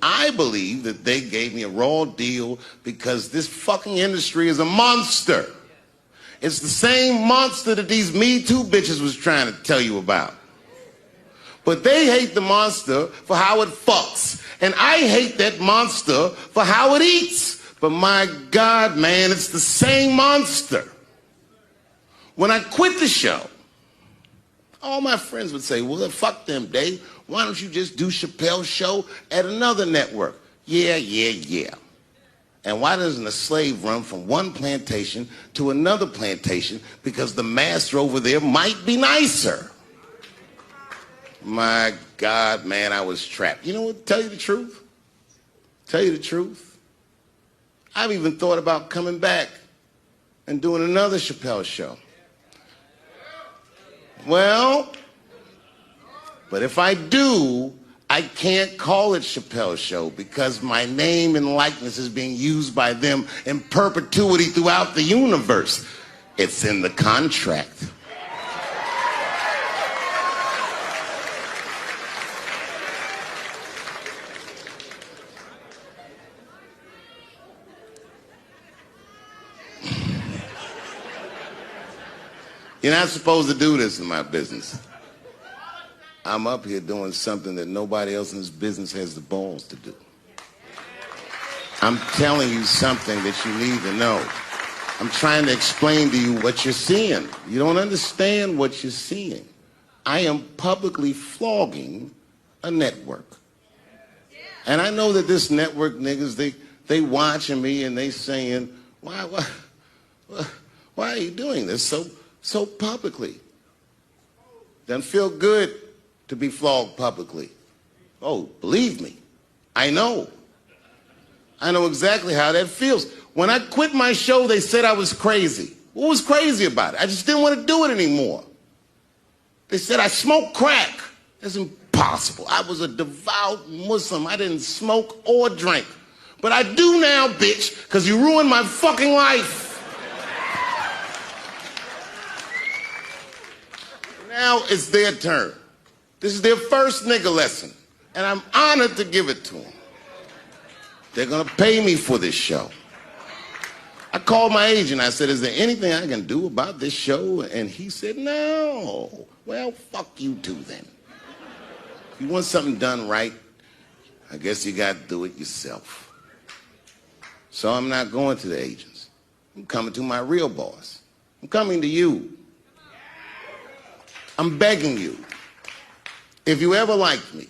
I believe that they gave me a raw deal because this fucking industry is a monster. It's the same monster that these Me Too bitches was trying to tell you about. But they hate the monster for how it fucks. And I hate that monster for how it eats. But my God, man, it's the same monster. When I quit the show, all my friends would say, well, fuck them, Dave. Why don't you just do Chappelle's show at another network? Yeah. And why doesn't a slave run from one plantation to another plantation? Because the master over there might be nicer. My God, man, I was trapped. You know what? Tell you the truth. I've even thought about coming back and doing another Chappelle show. Well, but if I do, I can't call it Chappelle's Show because my name and likeness is being used by them in perpetuity throughout the universe. It's in the contract. You're not supposed to do this in my business. I'm up here doing something that nobody else in this business has the balls to do. I'm telling you something that you need to know. I'm trying to explain to you what you're seeing. You don't understand what you're seeing. I am publicly flogging a network. And I know that this network niggas, they watching me and they saying, why are you doing this so publicly? Doesn't feel good to be flogged publicly. Oh, believe me, I know. I know exactly how that feels. When I quit my show, they said I was crazy. What was crazy about it? I just didn't want to do it anymore. They said I smoked crack. That's impossible. I was a devout Muslim. I didn't smoke or drink. But I do now, bitch, because you ruined my fucking life. Now it's their turn. This is their first nigga lesson, and I'm honored to give it to them. They're gonna pay me for this show. I called my agent. I said, is there anything I can do about this show? And he said, no. Well, fuck you too then. If you want something done right, I guess you gotta do it yourself. So I'm not going to the agents. I'm coming to my real boss. I'm coming to you. I'm begging you. If you ever liked me,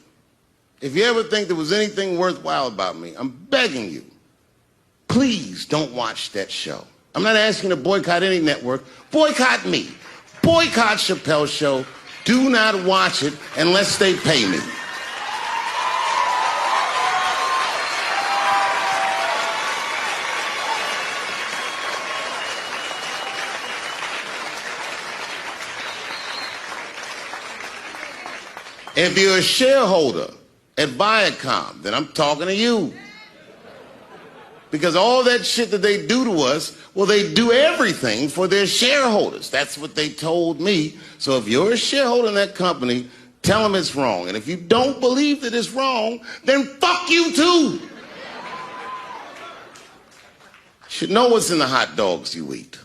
if you ever think there was anything worthwhile about me, I'm begging you, please don't watch that show. I'm not asking you to boycott any network. Boycott me. Boycott Chappelle's Show. Do not watch it unless they pay me. If you're a shareholder at Viacom, then I'm talking to you. Because all that shit that they do to us, well, they do everything for their shareholders. That's what they told me. So if you're a shareholder in that company, tell them it's wrong. And if you don't believe that it's wrong, then fuck you too. You should know what's in the hot dogs you eat.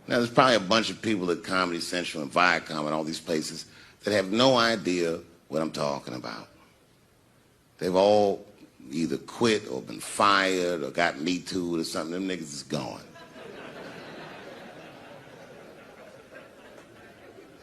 Now, there's probably a bunch of people at Comedy Central and Viacom and all these places that have no idea what I'm talking about. They've all either quit or been fired or got Me Too'd or something. Them niggas is gone.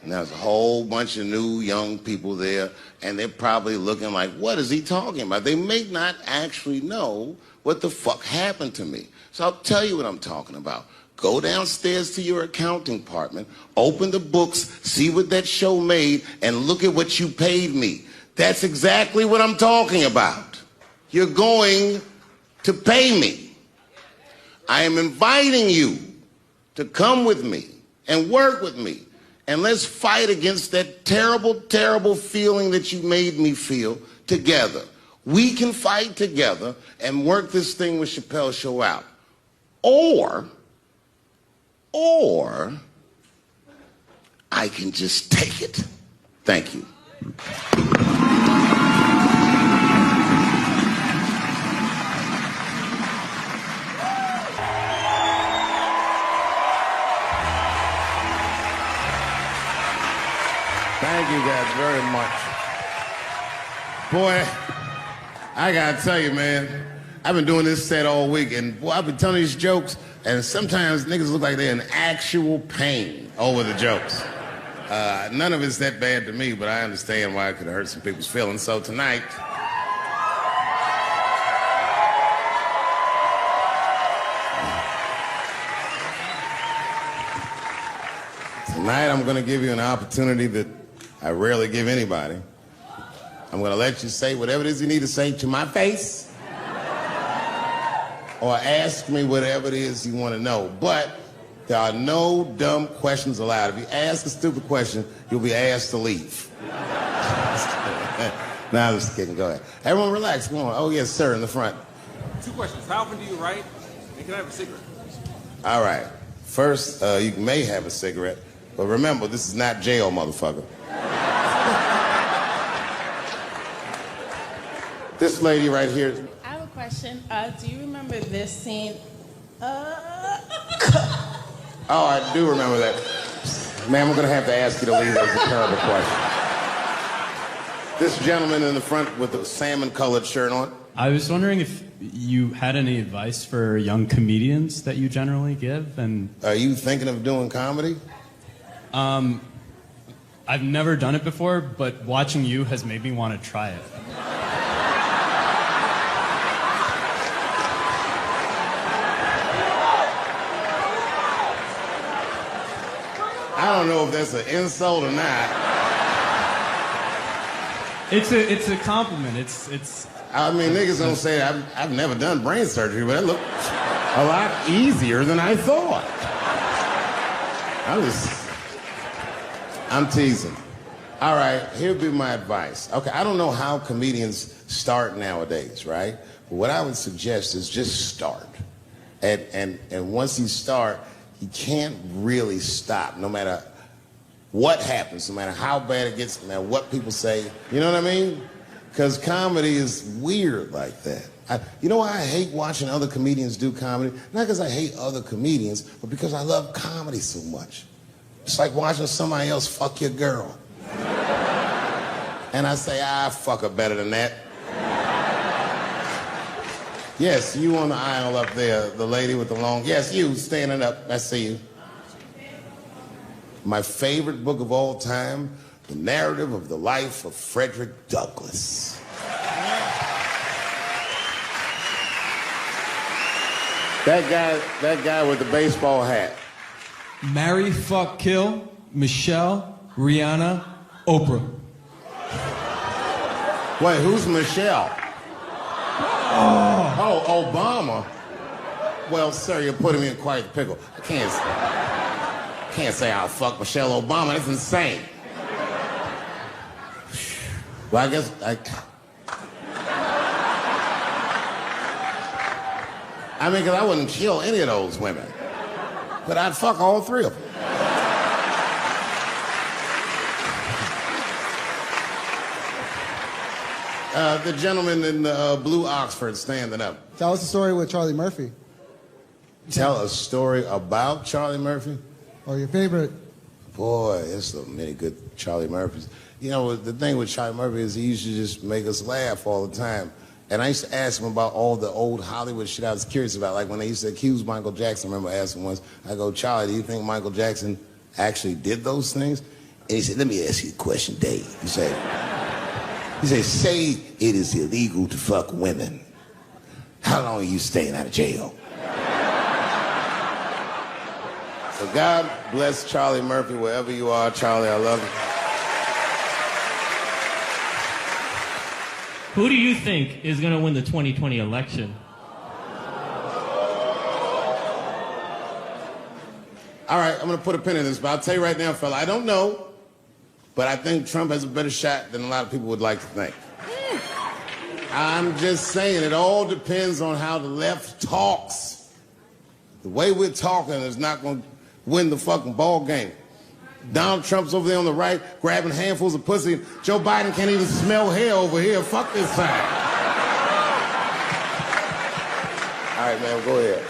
And there's a whole bunch of new young people there, and they're probably looking like, what is he talking about? They may not actually know what the fuck happened to me. So I'll tell you what I'm talking about. Go downstairs to your accounting department, open the books, see what that show made, and look at what you paid me. That's exactly what I'm talking about. You're going to pay me. I am inviting you to come with me and work with me. And let's fight against that terrible, terrible feeling that you made me feel together. We can fight together and work this thing with Chappelle's show out. Or I can just take it. Thank you. Thank you guys very much. Boy, I gotta tell you, man, I've been doing this set all week, and boy, I've been telling these jokes, and sometimes niggas look like they're in actual pain over the jokes. None of it's that bad to me, but I understand why it could hurt some people's feelings. So tonight, I'm gonna give you an opportunity that I rarely give anybody. I'm gonna let you say whatever it is you need to say to my face, or ask me whatever it is you want to know. But there are no dumb questions allowed. If you ask a stupid question, you'll be asked to leave. Nah, I'm just kidding. Go ahead. Everyone relax. Come on. Oh, yes, sir, in the front. 2 questions. How often do you write? And can I have a cigarette? All right. First, you may have a cigarette, but remember, this is not jail, motherfucker. This lady right here. I have a question. Do you remember this scene? Oh, I do remember that. Ma'am, I'm going to have to ask you to leave. That's a terrible question. This gentleman in the front with the salmon-colored shirt on. I was wondering if you had any advice for young comedians that you generally give, and... Are you thinking of doing comedy? I've never done it before, but watching you has made me want to try it. I don't know if that's an insult or not. It's a compliment. It's. I mean, niggas don't say I've never done brain surgery, but it looked a lot easier than I thought. I'm teasing. All right, here'd be my advice. Okay, I don't know how comedians start nowadays, right? But what I would suggest is just start. And once you start, you can't really stop, no matter what happens, no matter how bad it gets, no matter what people say. You know what I mean? Because comedy is weird like that. You know why I hate watching other comedians do comedy? Not because I hate other comedians, but because I love comedy so much. It's like watching somebody else fuck your girl. And I say, fuck her better than that. Yes, you on the aisle up there, the lady with the long... Yes, you, standing up. I see you. My favorite book of all time, The Narrative of the Life of Frederick Douglass. That guy with the baseball hat. Marry, fuck, kill, Michelle, Rihanna, Oprah. Wait, who's Michelle? Oh, Obama. Well, sir, you're putting me in quite the pickle. I can't say I'll fuck Michelle Obama. That's insane. Well, I guess I mean, because I wouldn't kill any of those women. But I'd fuck all three of them. The gentleman in the blue Oxford standing up. Tell us a story with Charlie Murphy. Tell a story about Charlie Murphy? Or your favorite. Boy, there's so many good Charlie Murphys. You know, the thing with Charlie Murphy is he used to just make us laugh all the time. And I used to ask him about all the old Hollywood shit I was curious about. Like when they used to accuse Michael Jackson, I remember asking once, I go, Charlie, do you think Michael Jackson actually did those things? And he said, let me ask you a question, Dave. He said, say it is illegal to fuck women. How long are you staying out of jail? So God bless Charlie Murphy wherever you are. Charlie, I love you. Who do you think is going to win the 2020 election? All right, I'm going to put a pin in this, but I'll tell you right now, fella, I don't know, but I think Trump has a better shot than a lot of people would like to think. I'm just saying, it all depends on how the left talks. The way we're talking is not going to win the fucking ball game. Donald Trump's over there on the right, grabbing handfuls of pussy. Joe Biden can't even smell hair over here. Fuck this side. All right, man, go ahead.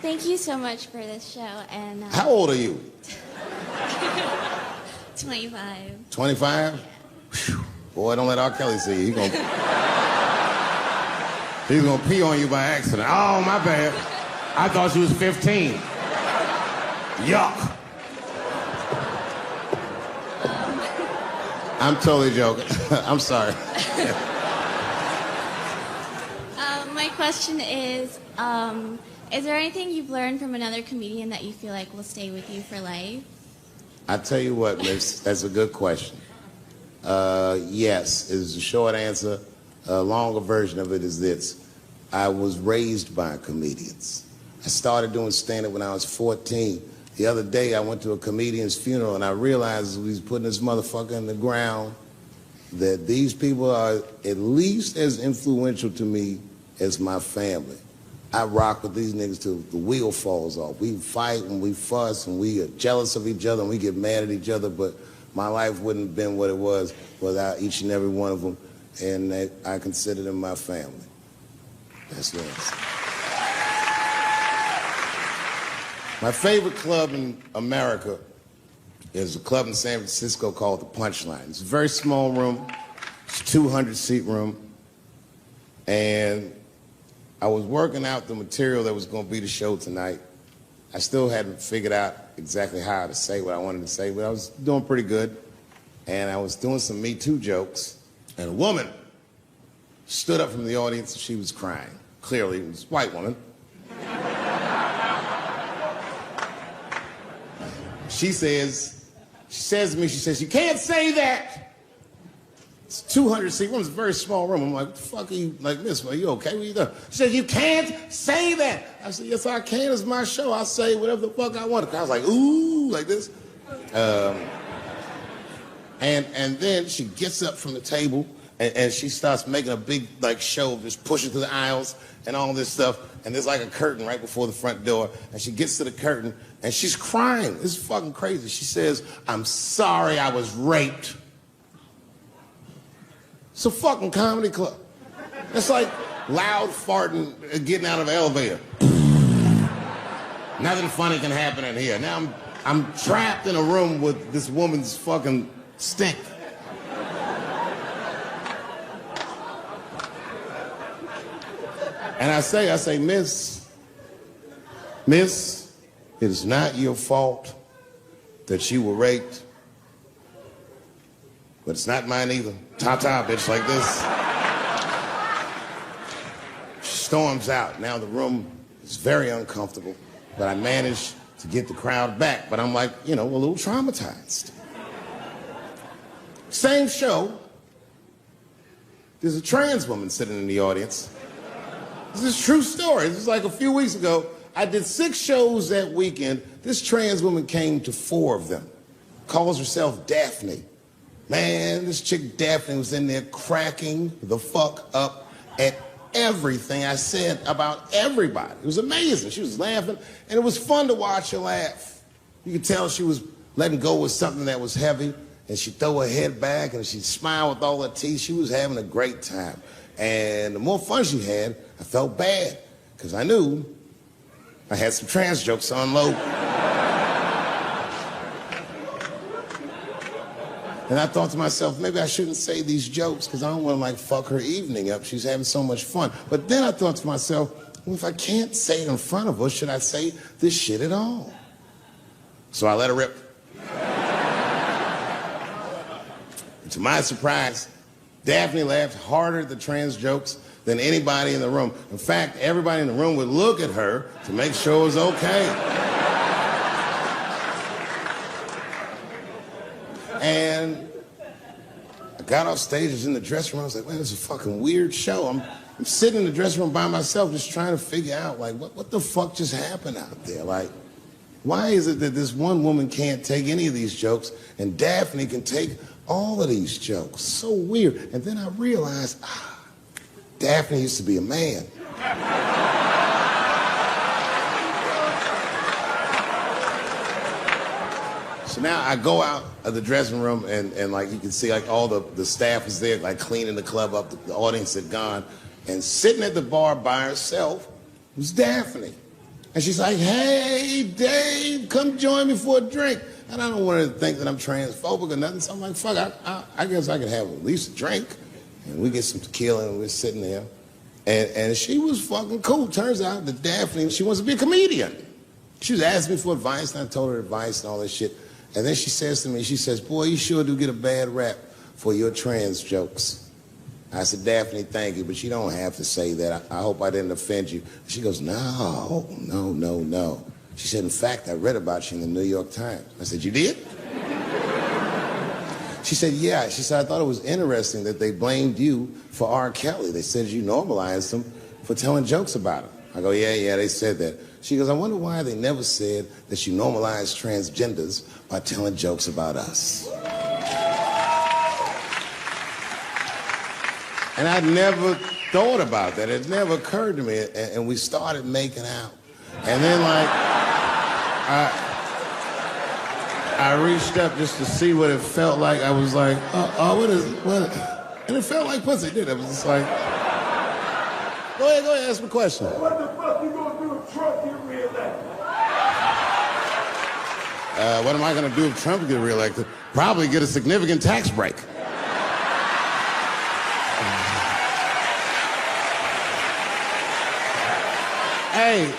Thank you so much for this show. And How old are you? 25. 25? Yeah. Boy, don't let R. Kelly see you. He's gonna pee on you by accident. Oh, my bad. I thought she was 15. Yuck. I'm totally joking. I'm sorry. My question is there anything you've learned from another comedian that you feel like will stay with you for life? I tell you what, miss, that's a good question. Yes, is the short answer. A longer version of it is this. I was raised by comedians. I started doing stand-up when I was 14. The other day, I went to a comedian's funeral, and I realized as we was putting this motherfucker in the ground that these people are at least as influential to me as my family. I rock with these niggas till the wheel falls off. We fight and we fuss and we are jealous of each other and we get mad at each other, but my life wouldn't have been what it was without each and every one of them, and I consider them my family. That's the answer. My favorite club in America is a club in San Francisco called the Punchline. It's a very small room. It's a 200-seat room. And I was working out the material that was going to be the show tonight. I still hadn't figured out exactly how to say what I wanted to say, but I was doing pretty good. And I was doing some Me Too jokes. And a woman stood up from the audience and she was crying. Clearly, it was a white woman. She says to me, you can't say that. It's 200-seat room, it's a very small room. I'm like, what the fuck are you, like, miss, are you okay? What are you doing? She says, you can't say that. I said, yes, I can, it's my show. I'll say whatever the fuck I want. I was like, ooh, like this. And then she gets up from the table and she starts making a big, like, show of just pushing through the aisles and all this stuff. And there's like a curtain right before the front door. And she gets to the curtain and she's crying. It's fucking crazy. She says, I'm sorry I was raped. It's a fucking comedy club. It's like loud farting getting out of an elevator. Nothing funny can happen in here. Now I'm trapped in a room with this woman's fucking stink. And I say, miss, it is not your fault that you were raped, but it's not mine either. Ta-ta, bitch, like this. She storms out. Now the room is very uncomfortable, but I managed to get the crowd back, but I'm like, a little traumatized. Same show, there's a trans woman sitting in the audience. This is a true story. This was like a few weeks ago. I did 6 shows that weekend. This trans woman came to 4 of them. Calls herself Daphne. Man, this chick Daphne was in there cracking the fuck up at everything I said about everybody. It was amazing. She was laughing, and it was fun to watch her laugh. You could tell she was letting go of something that was heavy, and she'd throw her head back, and she'd smile with all her teeth. She was having a great time. And the more fun she had, I felt bad, because I knew I had some trans jokes to unload. And I thought to myself, maybe I shouldn't say these jokes, because I don't want to, like, fuck her evening up. She's having so much fun. But then I thought to myself, well, if I can't say it in front of her, should I say this shit at all? So I let her rip. And to my surprise, Daphne laughed harder at the trans jokes than anybody in the room. In fact, everybody in the room would look at her to make sure it was okay. And I got off stage, I was in the dressing room, I was like, man, this is a fucking weird show. I'm sitting in the dressing room by myself just trying to figure out, like, what the fuck just happened out there? Like, Why is it that this one woman can't take any of these jokes and Daphne can take all of these jokes? So weird. And then I realized, Daphne used to be a man. So now I go out of the dressing room and like you can see like all the staff is there like cleaning the club up, the audience had gone, and sitting at the bar by herself was Daphne. And she's like, hey, Dave, come join me for a drink. And I don't want her to think that I'm transphobic or nothing, so I'm like, fuck, I guess I could have at least a drink. And we get some tequila and we're sitting there. And she was fucking cool. Turns out that Daphne, she wants to be a comedian. She was asking me for advice, and I told her advice and all this shit. And then she says to me, she says, boy, you sure do get a bad rap for your trans jokes. I said, Daphne, thank you, but you don't have to say that. I hope I didn't offend you. She goes, no. She said, in fact, I read about you in the New York Times. I said, you did? She said, yeah. She said, I thought it was interesting that they blamed you for R. Kelly. They said you normalized him for telling jokes about him. I go, yeah, they said that. She goes, I wonder why they never said that you normalized transgenders by telling jokes about us. And I'd never thought about that. It never occurred to me. And we started making out. And then like, I reached up just to see what it felt like. I was like, what? And it felt like pussy, didn't it? I was just like, go ahead, ask me a question. What the fuck you gonna do if Trump get reelected? What am I gonna do if Trump get reelected? Probably get a significant tax break. Hey,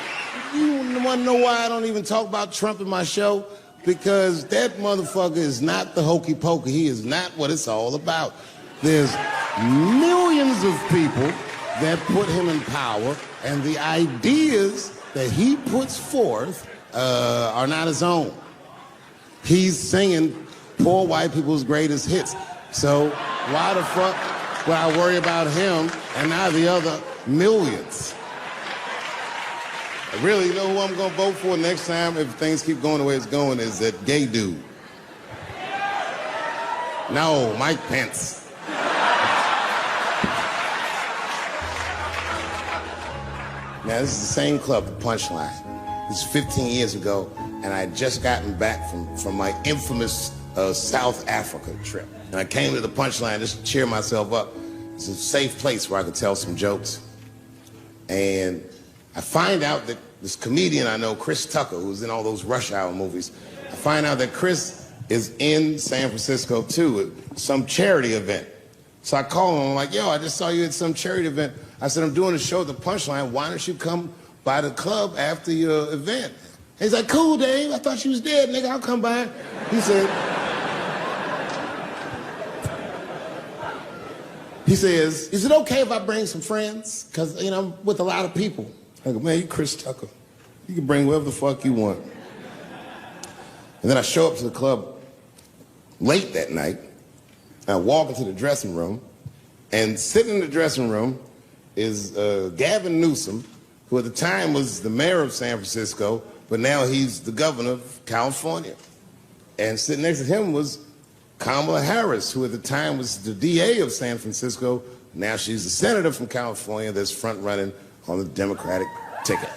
you wanna know why I don't even talk about Trump in my show? Because that motherfucker is not the hokey pokey. He is not what it's all about. There's millions of people that put him in power, and the ideas that he puts forth are not his own. He's singing poor white people's greatest hits. So why the fuck would I worry about him and not the other millions? I really know who I'm gonna vote for next time if things keep going the way it's going is that gay dude. No, Mike Pence. Now, this is the same club, the Punchline. This is 15 years ago, and I had just gotten back from my infamous South Africa trip. And I came to the Punchline just to cheer myself up. It's a safe place where I could tell some jokes. And I find out that this comedian I know, Chris Tucker, who's in all those Rush Hour movies, I find out that Chris is in San Francisco too at some charity event. So I call him, I'm like, yo, I just saw you at some charity event. I said, I'm doing a show at the Punchline. Why don't you come by the club after your event? And he's like, cool, Dave. I thought you was dead, nigga. I'll come by. He says, is it okay if I bring some friends? Because, you know, I'm with a lot of people. I go, man, you Chris Tucker. You can bring whoever the fuck you want. And then I show up to the club late that night. I walk into the dressing room, and sitting in the dressing room is Gavin Newsom, who at the time was the mayor of San Francisco, but now he's the governor of California. And sitting next to him was Kamala Harris, who at the time was the DA of San Francisco. Now she's the senator from California that's front-running on the Democratic ticket.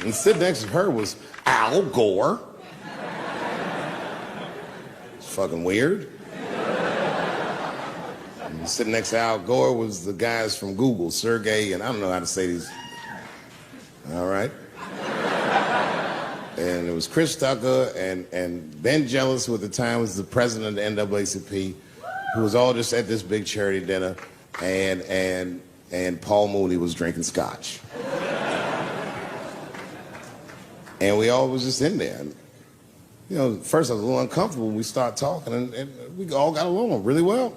And sitting next to her was Al Gore. It's fucking weird. And sitting next to Al Gore was the guys from Google, Sergey, and I don't know how to say these. All right. And it was Chris Tucker and Ben Jealous, who at the time was the president of the NAACP, who was all just at this big charity dinner, and Paul Mooney was drinking scotch. And we all was just in there. And, you know, first I was a little uncomfortable when we started talking, and we all got along really well.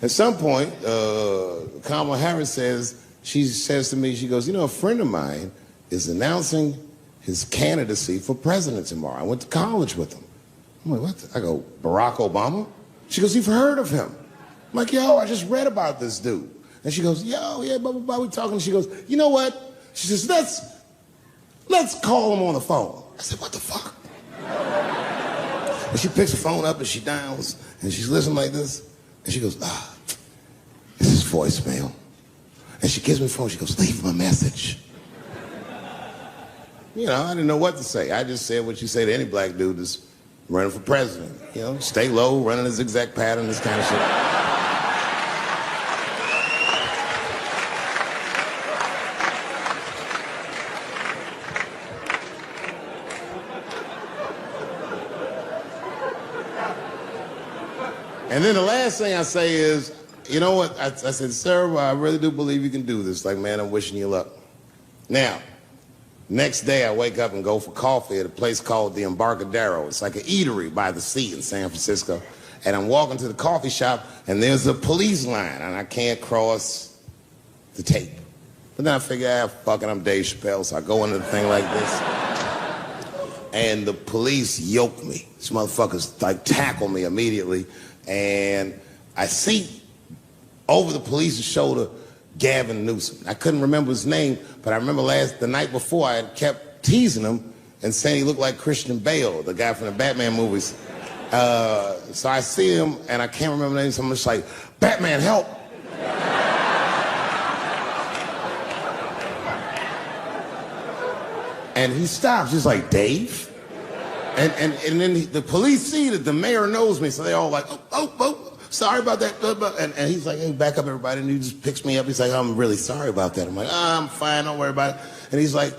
At some point, Kamala Harris says to me, she goes, you know, a friend of mine is announcing his candidacy for president tomorrow. I went to college with him. I'm like, what? I go, Barack Obama? She goes, you've heard of him? I'm like, yo, I just read about this dude. And she goes, yo, yeah, blah, blah, blah, we talking. She goes, you know what? She says, let's call him on the phone. I said, what the fuck? And she picks the phone up and she dials and she's listening like this. And she goes, this is voicemail. And she gives me the phone. She goes, leave him a message. You know, I didn't know what to say. I just said what you say to any black dude that's running for president. You know, stay low, running a zigzag pattern, this kind of shit. And then the last thing I say is, you know what? I said, sir, I really do believe you can do this. Like, man, I'm wishing you luck. Now, next day I wake up and go for coffee at a place called the Embarcadero. It's like an eatery by the sea in San Francisco. And I'm walking to the coffee shop and there's a police line and I can't cross the tape. But then I figure, fuck it, I'm Dave Chappelle, so I go into the thing like this. And the police yoke me. These motherfuckers like tackle me immediately. And I see over the police's shoulder Gavin Newsom. I couldn't remember his name, but I remember the night before I had kept teasing him and saying he looked like Christian Bale, the guy from the Batman movies. So I see him and I can't remember the name, so I'm just like, Batman, help! And he stops, he's like, Dave? And then the police see that the mayor knows me, so they all like, oh, sorry about that. And he's like, hey, back up, everybody. And he just picks me up. He's like, I'm really sorry about that. I'm like, I'm fine, don't worry about it. And he's like,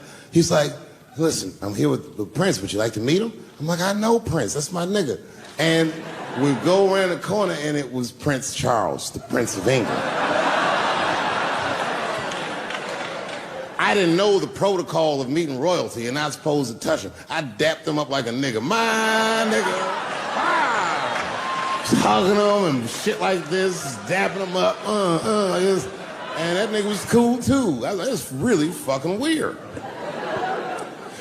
listen, I'm here with Prince. Would you like to meet him? I'm like, I know Prince. That's my nigga. And we go around the corner, and it was Prince Charles, the Prince of England. I didn't know the protocol of meeting royalty. You're not supposed to touch him. I dapped him up like a nigga. My nigga. Just hugging him and shit like this, dapping him up. Like this. And that nigga was cool too. That was really fucking weird.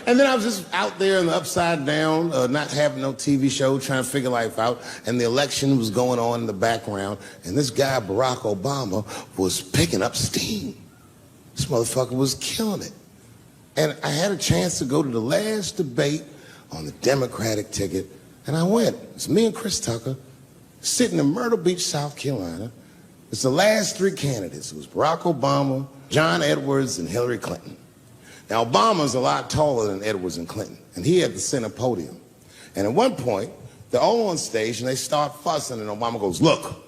And then I was just out there in the upside down, not having no TV show, trying to figure life out. And the election was going on in the background. And this guy, Barack Obama, was picking up steam. This motherfucker was killing it. And I had a chance to go to the last debate on the Democratic ticket, and I went. It's me and Chris Tucker sitting in Myrtle Beach, South Carolina. It's the last three candidates. It was Barack Obama, John Edwards, and Hillary Clinton. Now, Obama's a lot taller than Edwards and Clinton, and he had the center podium. And at one point, they're all on stage, and they start fussing, and Obama goes, look,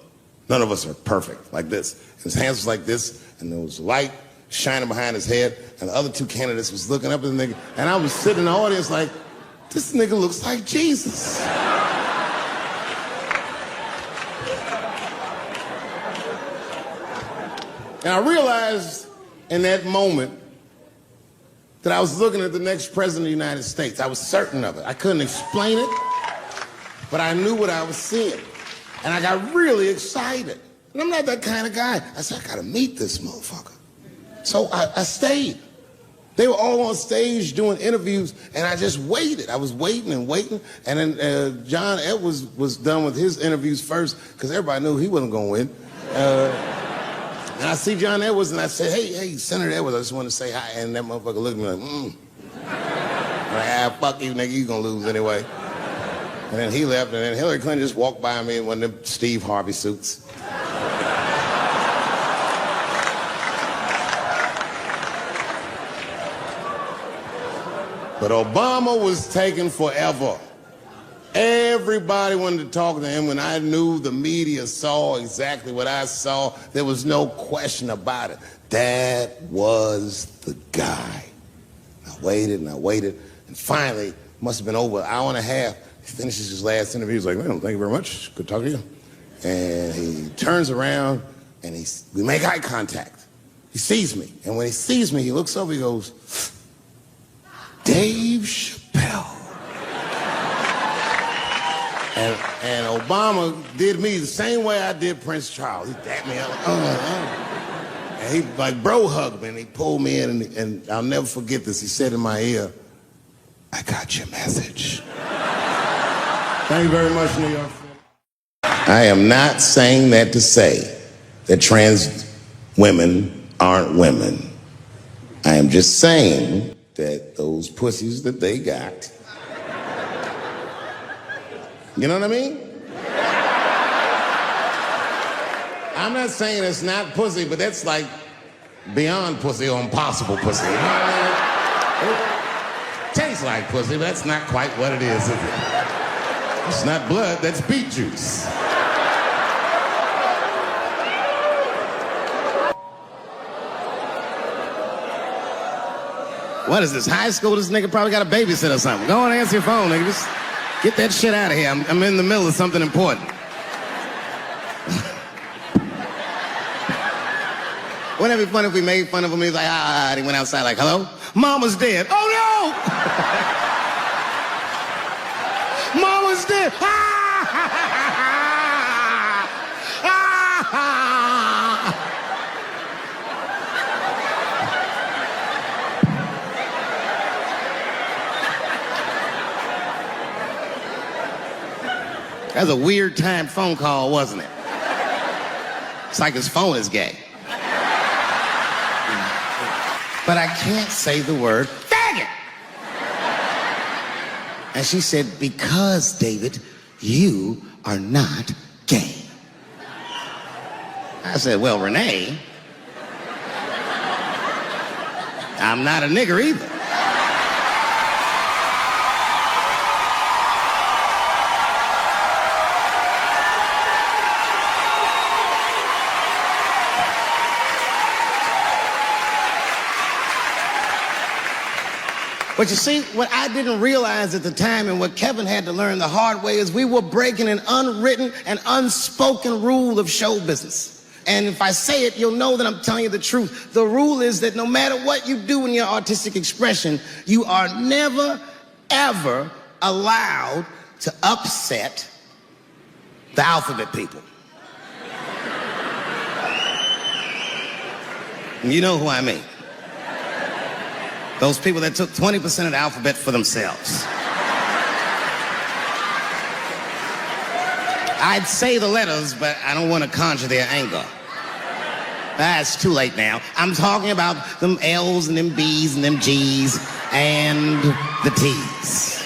none of us are perfect, like this. And his hands was like this, and there was light shining behind his head, and the other two candidates was looking up at the nigga, and I was sitting in the audience like, this nigga looks like Jesus. And I realized in that moment that I was looking at the next president of the United States. I was certain of it. I couldn't explain it, but I knew what I was seeing. And I got really excited. And I'm not that kind of guy. I said, I gotta meet this motherfucker. So I stayed. They were all on stage doing interviews, and I just waited. I was waiting and waiting, and then John Edwards was done with his interviews first, because everybody knew he wasn't going to win. And I see John Edwards, and I said, hey, Senator Edwards, I just want to say hi. And that motherfucker looked at me like, fuck you, nigga, you going to lose anyway. And then he left, and then Hillary Clinton just walked by me in one of them Steve Harvey suits. But Obama was taking forever. Everybody wanted to talk to him. When I knew the media saw exactly what I saw, there was no question about it. That was the guy. I waited and I waited, and finally, it must have been over an hour and a half, he finishes his last interview. He's like, man, thank you very much. Good talking to you. And he turns around, and we make eye contact. He sees me, and when he sees me, he looks over, he goes, Dave Chappelle. And Obama did me the same way I did Prince Charles. He dapped me up. And he like bro hugged me, and he pulled me in, and I'll never forget this. He said in my ear, I got your message. Thank you very much, New York City. I am not saying that to say that trans women aren't women. I am just saying that those pussies that they got, you know what I mean? I'm not saying it's not pussy, but that's like beyond pussy or impossible pussy. You know what I mean? It tastes like pussy, but that's not quite what it is it? It's not blood, that's beet juice. What is this, high school? This nigga probably got a babysitter or something. Go and answer your phone, nigga. Just get that shit out of here. I'm in the middle of something important. Wouldn't it be funny if we made fun of him? He's like, and he went outside like, hello? Mama's dead. Oh, no! Mama's dead. That was a weird timed phone call, wasn't it? It's like his phone is gay. But I can't say the word faggot. And she said, because, David, you are not gay. I said, well, Renee, I'm not a nigger either. But you see, what I didn't realize at the time and what Kevin had to learn the hard way is we were breaking an unwritten and unspoken rule of show business. And if I say it, you'll know that I'm telling you the truth. The rule is that no matter what you do in your artistic expression, you are never, ever allowed to upset the alphabet people. You know who I mean. Those people that took 20% of the alphabet for themselves. I'd say the letters, but I don't want to conjure their anger. It's too late now. I'm talking about them L's and them B's and them G's and the T's.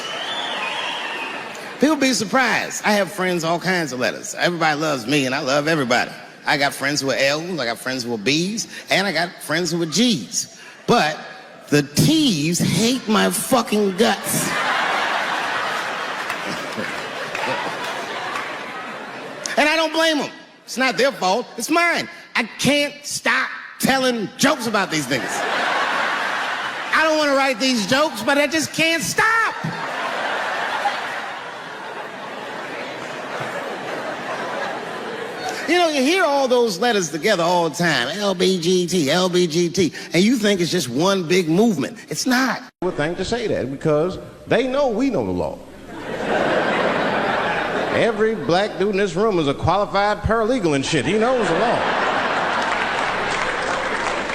People be surprised. I have friends, all kinds of letters. Everybody loves me and I love everybody. I got friends who are L's, I got friends who are B's, and I got friends who are G's. But the T's hate my fucking guts. And I don't blame them. It's not their fault, it's mine. I can't stop telling jokes about these things. I don't want to write these jokes, but I just can't stop. You know, you hear all those letters together all the time. LBGT, LBGT. And you think it's just one big movement. It's not. I would think to say that because they know we know the law. Every black dude in this room is a qualified paralegal and shit. He knows the law.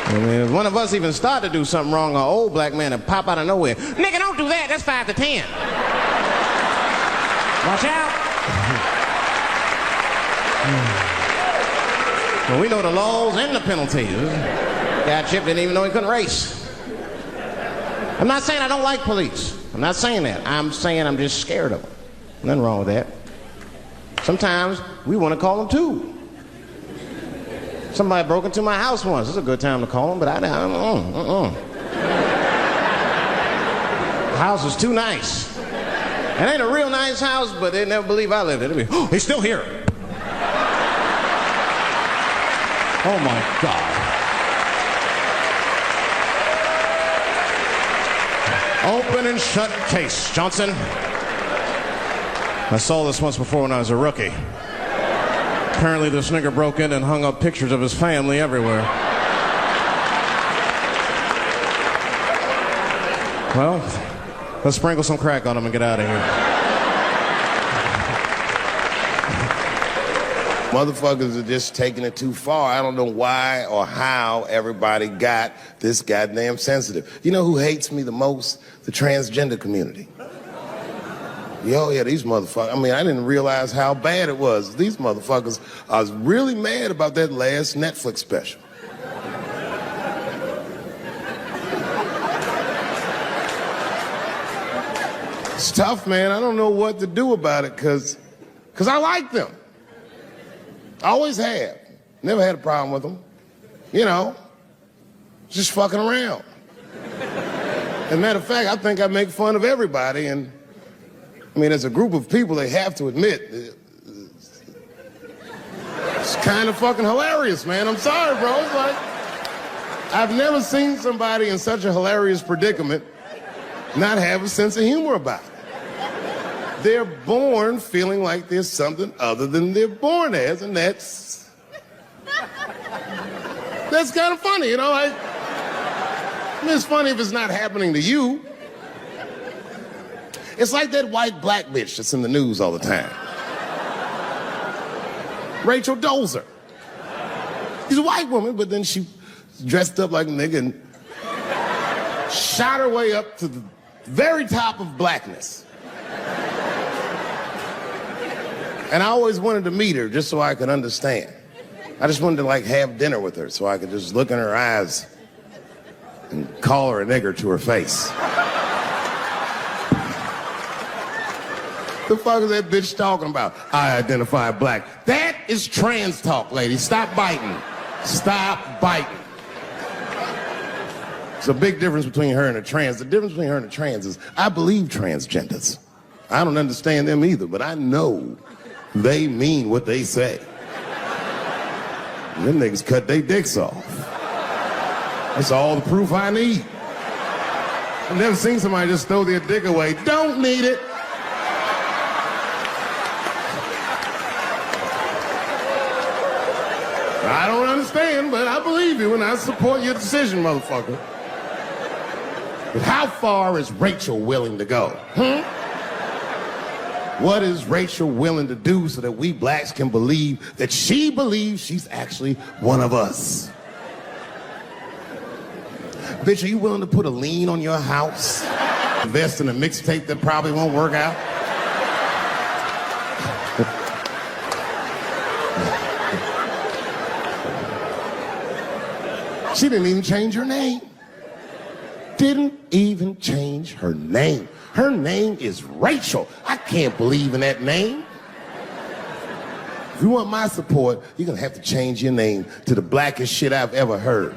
I mean, if one of us even start to do something wrong, an old black man will pop out of nowhere. Nigga, don't do that. That's 5 to 10. Watch out. Well, we know the laws and the penalties. Guy Chip didn't even know he couldn't race. I'm not saying I don't like police. I'm not saying that. I'm saying I'm just scared of them. Nothing wrong with that. Sometimes we want to call them too. Somebody broke into my house once. It's a good time to call them, but I don't. The house is too nice. It ain't a real nice house, but they never believe I lived in it. Oh, he's still here. Oh my God. Open and shut case, Johnson. I saw this once before when I was a rookie. Apparently this nigger broke in and hung up pictures of his family everywhere. Well, let's sprinkle some crack on him and get out of here. Motherfuckers are just taking it too far. I don't know why or how everybody got this goddamn sensitive. You know who hates me the most? The transgender community. Yo, yeah, these motherfuckers. I mean, I didn't realize how bad it was. These motherfuckers are really mad about that last Netflix special. It's tough, man. I don't know what to do about it because I like them. I always have. Never had a problem with them. You know, just fucking around. As a matter of fact, I think I make fun of everybody. And, I mean, as a group of people, they have to admit, it's kind of fucking hilarious, man. I'm sorry, bro. It's like, I've never seen somebody in such a hilarious predicament not have a sense of humor about it. They're born feeling like there's something other than they're born as, and that's kind of funny, you know? I mean, it's funny if it's not happening to you. It's like that white black bitch that's in the news all the time. Rachel Dolezal. She's a white woman, but then she dressed up like a nigga and shot her way up to the very top of blackness. And I always wanted to meet her just so I could understand. I just wanted to like have dinner with her so I could just look in her eyes and call her a nigger to her face. The fuck is that bitch talking about? I identify black. That is trans talk, lady. Stop biting. Stop biting. There's a big difference between her and a trans. The difference between her and a trans is I believe transgenders. I don't understand them either, but I know they mean what they say. Them niggas cut their dicks off. That's all the proof I need. I've never seen somebody just throw their dick away. Don't need it. I don't understand, but I believe you and I support your decision, motherfucker. But how far is Rachel willing to go? What is Rachel willing to do so that we blacks can believe that she believes she's actually one of us? Bitch, are you willing to put a lien on your house? Invest in a mixtape that probably won't work out? She didn't even change her name. Didn't even change her name. Her name is Rachel. I can't believe in that name. If you want my support, you're gonna have to change your name to the blackest shit I've ever heard.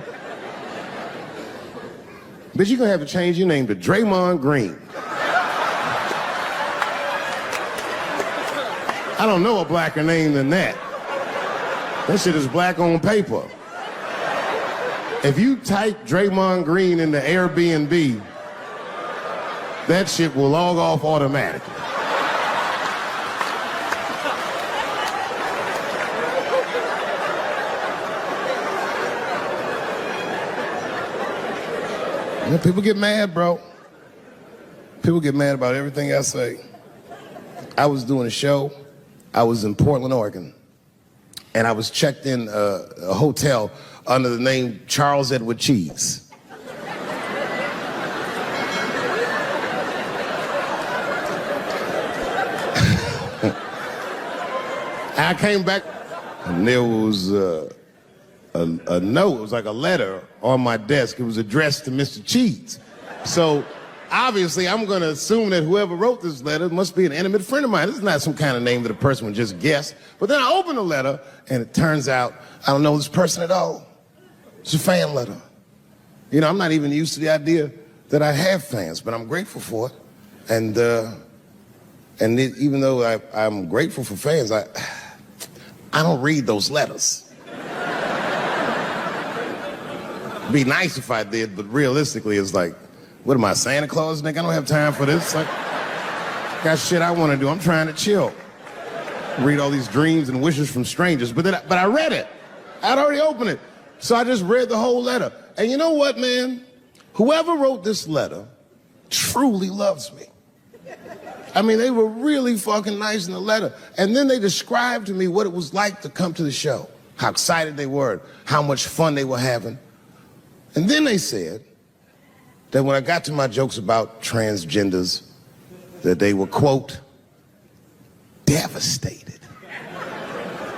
Bitch, you're gonna have to change your name to Draymond Green. I don't know a blacker name than that. That shit is black on paper. If you type Draymond Green into Airbnb, that shit will log off automatically. You know, people get mad, bro. People get mad about everything I say. I was doing a show. I was in Portland, Oregon. And I was checked in a hotel under the name Charles Edward Cheese. I came back and there was a note. It was like a letter on my desk. It was addressed to Mr. Cheese. So obviously I'm going to assume that whoever wrote this letter must be an intimate friend of mine. This is not some kind of name that a person would just guess. But then I open the letter and it turns out I don't know this person at all. It's a fan letter. You know, I'm not even used to the idea that I have fans, but I'm grateful for it. And even though I'm grateful for fans, I don't read those letters. It'd be nice if I did, but realistically, it's like, what am I, Santa Claus, nigga? I don't have time for this. Like, got shit I want to do. I'm trying to chill. Read all these dreams and wishes from strangers. But I read it. I'd already opened it. So I just read the whole letter. And you know what, man? Whoever wrote this letter truly loves me. I mean, they were really fucking nice in the letter. And then they described to me what it was like to come to the show, how excited they were, how much fun they were having. And then they said that when I got to my jokes about transgenders, that they were, quote, devastated.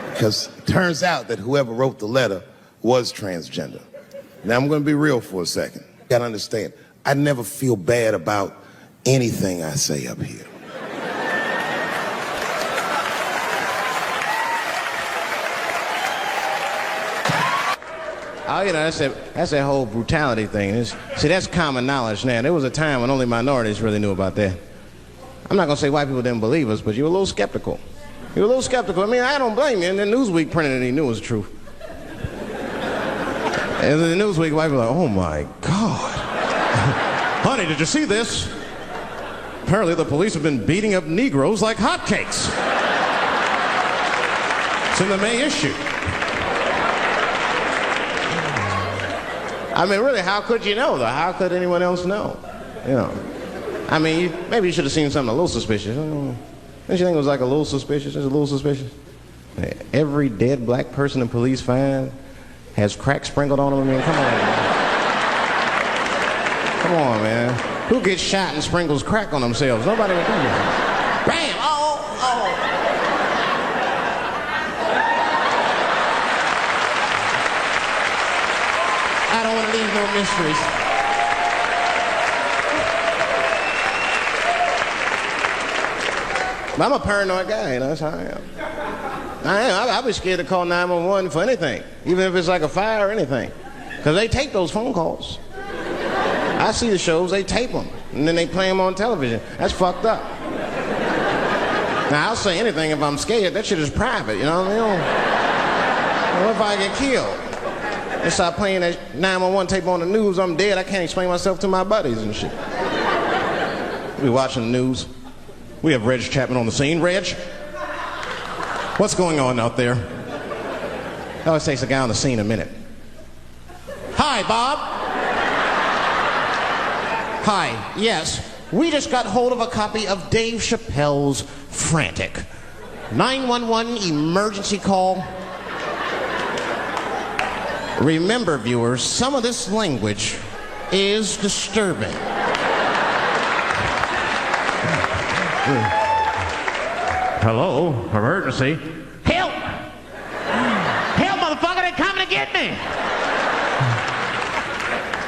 Because it turns out that whoever wrote the letter was transgender. Now, I'm going to be real for a second. You got to understand, I never feel bad about anything I say up here. Oh, you know, that's that whole brutality thing. See, that's common knowledge now. There was a time when only minorities really knew about that. I'm not going to say white people didn't believe us, but you were a little skeptical. You were a little skeptical. I mean, I don't blame you. And then Newsweek printed it, he knew it was true. And then the Newsweek, white people were like, oh my God. Honey, did you see this? Apparently the police have been beating up Negroes like hotcakes. It's in the May issue. I mean, really, how could you know, though? How could anyone else know? You know. I mean, maybe you should have seen something a little suspicious. Don't you think it was like a little suspicious? Just a little suspicious? Every dead black person the police find has crack sprinkled on them. I mean, come on, man. Come on, man. Who gets shot and sprinkles crack on themselves? Nobody would do that. Bam! Oh! I don't want to leave no mysteries. But I'm a paranoid guy, you know, that's how I am. I'd be scared to call 911 for anything, even if it's like a fire or anything. Because they tape those phone calls. I see the shows, they tape them, and then they play them on television. That's fucked up. Now, I'll say anything if I'm scared. That shit is private, you know what I mean? What if I get killed? They start playing that 911 tape on the news, I'm dead, I can't explain myself to my buddies and shit. We watching the news. We have Reg Chapman on the scene. Reg, what's going on out there? It always takes a guy on the scene a minute. Hi, Bob. Hi, yes. We just got hold of a copy of Dave Chappelle's Frantic. 911 emergency call. Remember, viewers, some of this language is disturbing. Hello, emergency. Help! Help, motherfucker, they're coming to get me!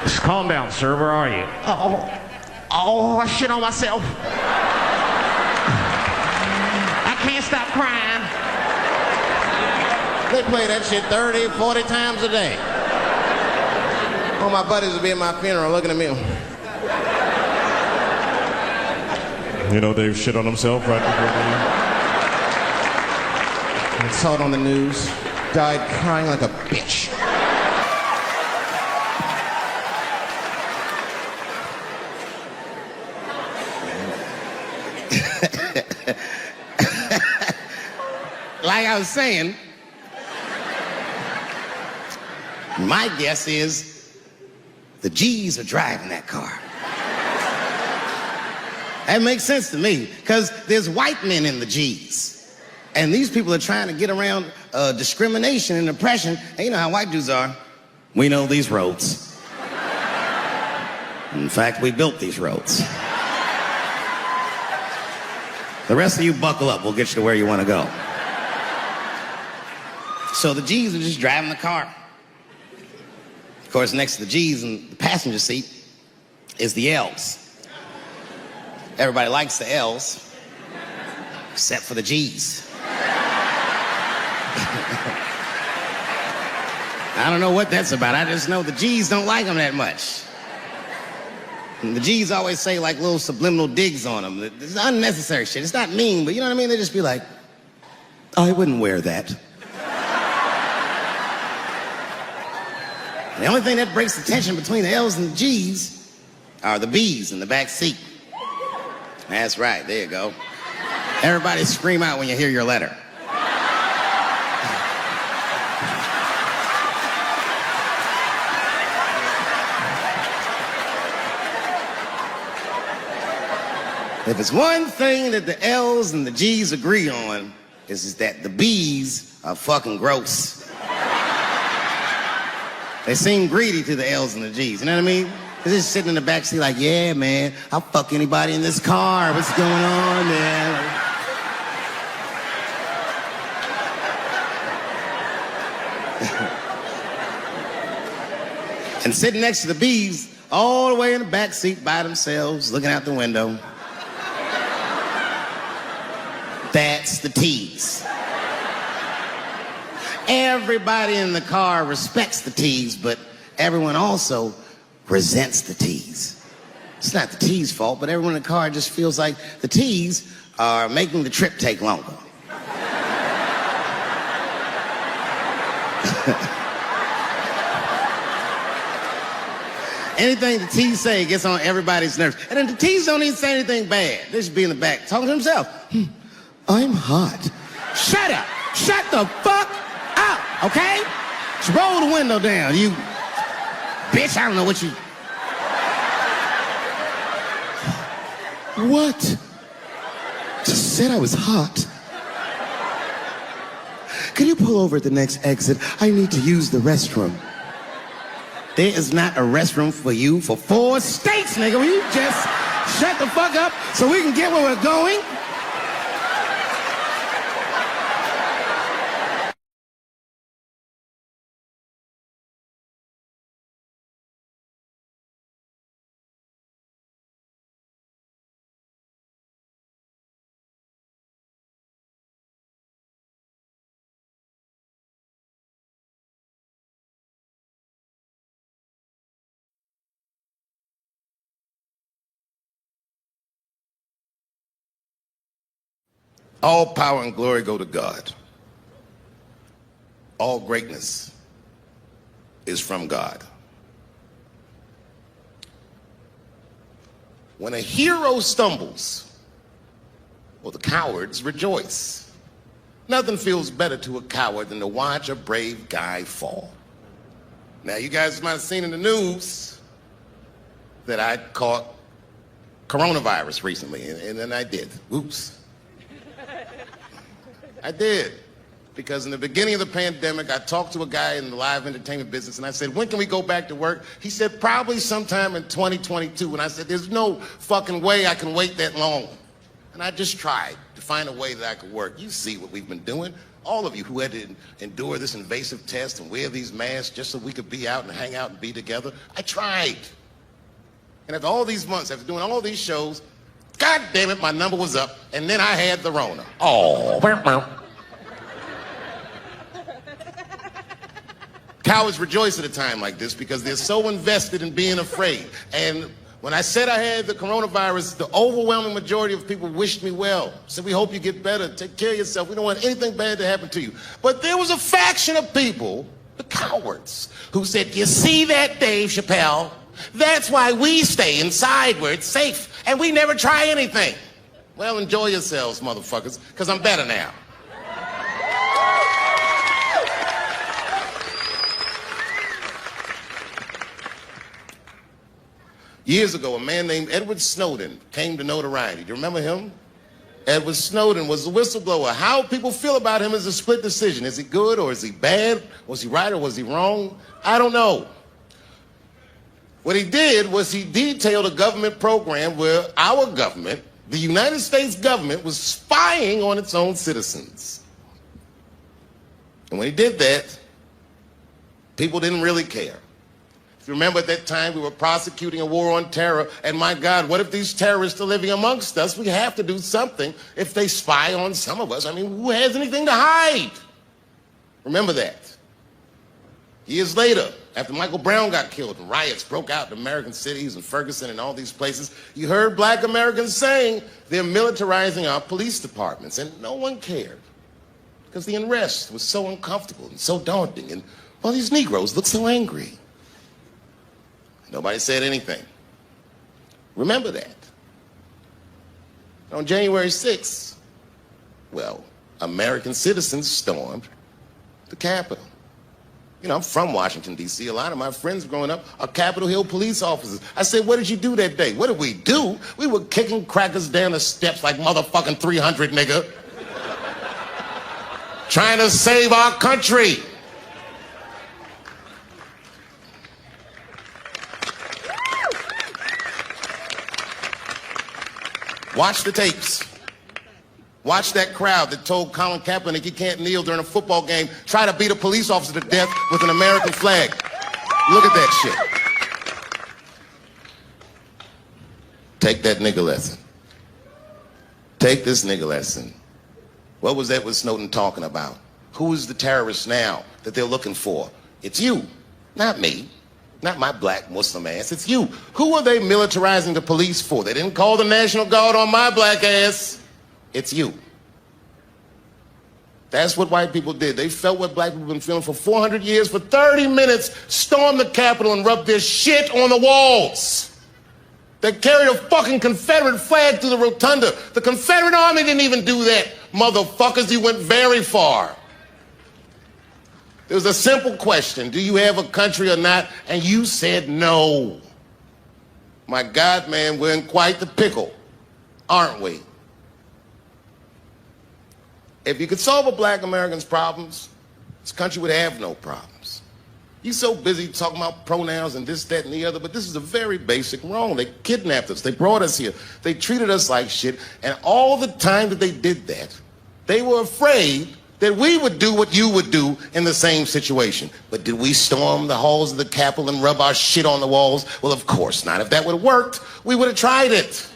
Just calm down, sir. Where are you? Oh, I shit on myself. I can't stop crying. They play that shit 30, 40 times a day. All my buddies will be at my funeral looking at me. You know Dave shit on himself right before I saw it on the news. Died crying like a bitch. Like I was saying, my guess is the G's are driving that car. That makes sense to me, because there's white men in the G's. And these people are trying to get around discrimination and oppression. And you know how white dudes are. We know these roads. In fact, we built these roads. The rest of you buckle up. We'll get you to where you want to go. So the G's are just driving the car. Of course, next to the G's in the passenger seat is the L's. Everybody likes the L's, except for the G's. I don't know what that's about. I just know the G's don't like them that much. And the G's always say like little subliminal digs on them. It's unnecessary shit. It's not mean, but you know what I mean? They just be like, I wouldn't wear that. The only thing that breaks the tension between the L's and the G's are the B's in the back seat. That's right, there you go. Everybody scream out when you hear your letter. If it's one thing that the L's and the G's agree on, is that the B's are fucking gross. They seem greedy to the L's and the G's, you know what I mean? They're just sitting in the backseat like, yeah, man, I'll fuck anybody in this car. What's going on, man? And sitting next to the B's all the way in the back seat by themselves, looking out the window. That's the tease. Everybody in the car respects the tease, but everyone also resents the tease. It's not the tease fault, but everyone in the car just feels like the tease are making the trip take longer. Anything the tease say gets on everybody's nerves. And then the tease don't even say anything bad. They should be in the back talking to himself. I'm hot. Shut up. Shut the fuck up, okay? Just roll the window down, you bitch. I don't know what you... What? Just said I was hot. Can you pull over at the next exit? I need to use the restroom. There is not a restroom for you for 4 states, nigga. Will you just shut the fuck up so we can get where we're going? All power and glory go to God. All greatness is from God. When a hero stumbles, well, the cowards rejoice. Nothing feels better to a coward than to watch a brave guy fall. Now, you guys might have seen in the news that I caught coronavirus recently, and then I did. Oops. I did, because in the beginning of the pandemic, I talked to a guy in the live entertainment business, and I said, when can we go back to work? He said, probably sometime in 2022. And I said, there's no fucking way I can wait that long. And I just tried to find a way that I could work. You see what we've been doing. All of you who had to endure this invasive test and wear these masks just so we could be out and hang out and be together. I tried. And after all these months, after doing all these shows, God damn it, my number was up, and then I had the Rona. Oh. Cowards rejoice at a time like this because they're so invested in being afraid. And when I said I had the coronavirus, the overwhelming majority of people wished me well. Said, we hope you get better, take care of yourself. We don't want anything bad to happen to you. But there was a faction of people, the cowards, who said, you see that, Dave Chappelle? That's why we stay inside where it's safe. And we never try anything. Well, enjoy yourselves, motherfuckers, because I'm better now. Years ago, a man named Edward Snowden came to notoriety. Do you remember him? Edward Snowden was a whistleblower. How people feel about him is a split decision. Is he good or is he bad? Was he right or was he wrong? I don't know. What he did was he detailed a government program where our government, the United States government, was spying on its own citizens. And when he did that, people didn't really care. If you remember at that time, we were prosecuting a war on terror, and my God, what if these terrorists are living amongst us? We have to do something if they spy on some of us. I mean, who has anything to hide? Remember that. Years later, after Michael Brown got killed and riots broke out in American cities and Ferguson and all these places, you heard black Americans saying they're militarizing our police departments, and no one cared because the unrest was so uncomfortable and so daunting, and all these Negroes looked so angry. Nobody said anything. Remember that. On January 6th, well, American citizens stormed the Capitol. You know, I'm from Washington, D.C. A lot of my friends growing up are Capitol Hill police officers. I said, what did you do that day? What did we do? We were kicking crackers down the steps like motherfucking 300, nigga. Trying to save our country. Watch the tapes. Watch that crowd that told Colin Kaepernick he can't kneel during a football game, try to beat a police officer to death with an American flag. Look at that shit. Take that nigga lesson. Take this nigga lesson. What was Edward Snowden talking about? Who is the terrorist now that they're looking for? It's you, not me, not my black Muslim ass. It's you. Who are they militarizing the police for? They didn't call the National Guard on my black ass. It's you. That's what white people did. They felt what black people have been feeling for 400 years. For 30 minutes, stormed the Capitol and rubbed their shit on the walls. They carried a fucking Confederate flag through the rotunda. The Confederate Army didn't even do that. Motherfuckers, you went very far. There was a simple question. Do you have a country or not? And you said no. My God, man, we're in quite the pickle, aren't we? If you could solve a black American's problems, this country would have no problems. You're so busy talking about pronouns and this, that, and the other, but this is a very basic wrong. They kidnapped us. They brought us here. They treated us like shit. And all the time that they did that, they were afraid that we would do what you would do in the same situation. But did we storm the halls of the Capitol and rub our shit on the walls? Well, of course not. If that would have worked, we would have tried it.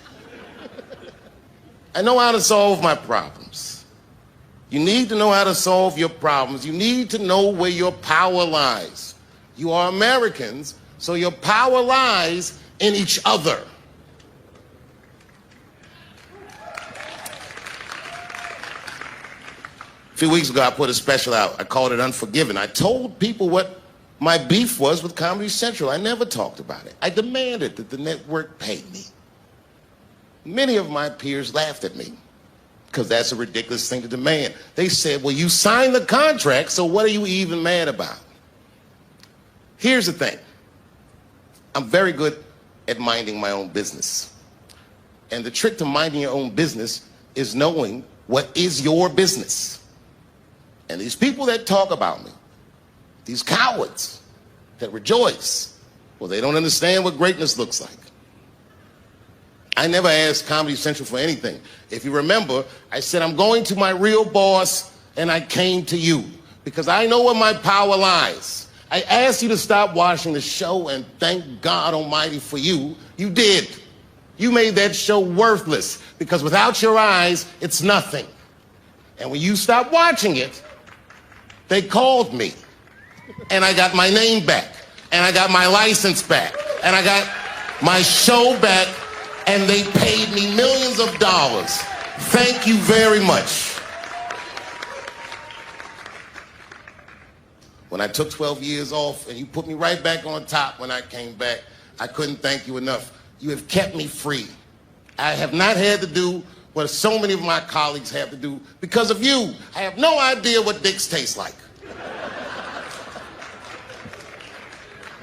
I know how to solve my problems. You need to know how to solve your problems. You need to know where your power lies. You are Americans, so your power lies in each other. A few weeks ago, I put a special out. I called it Unforgiven. I told people what my beef was with Comedy Central. I never talked about it. I demanded that the network pay me. Many of my peers laughed at me because that's a ridiculous thing to demand. They said, well, you signed the contract, so what are you even mad about? Here's the thing. I'm very good at minding my own business. And the trick to minding your own business is knowing what is your business. And these people that talk about me, these cowards that rejoice, well, they don't understand what greatness looks like. I never asked Comedy Central for anything. If you remember, I said, I'm going to my real boss, and I came to you because I know where my power lies. I asked you to stop watching the show, and thank God Almighty for you, you did. You made that show worthless because without your eyes, it's nothing. And when you stopped watching it, they called me, and I got my name back, and I got my license back, and I got my show back, and they paid me millions of dollars. Thank you very much. When I took 12 years off and you put me right back on top when I came back, I couldn't thank you enough. You have kept me free. I have not had to do what so many of my colleagues have to do because of you. I have no idea what dicks taste like.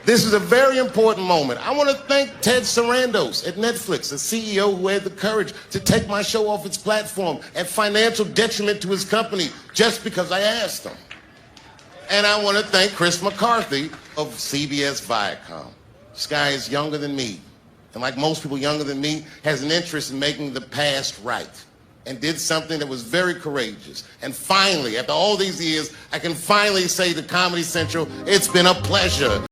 This is a very important moment. I want to thank Ted Sarandos at Netflix, the CEO who had the courage to take my show off its platform at financial detriment to his company just because I asked him. And I want to thank Chris McCarthy of CBS Viacom. This guy is younger than me, and like most people younger than me, has an interest in making the past right, and did something that was very courageous. And finally, after all these years, I can finally say to Comedy Central, it's been a pleasure.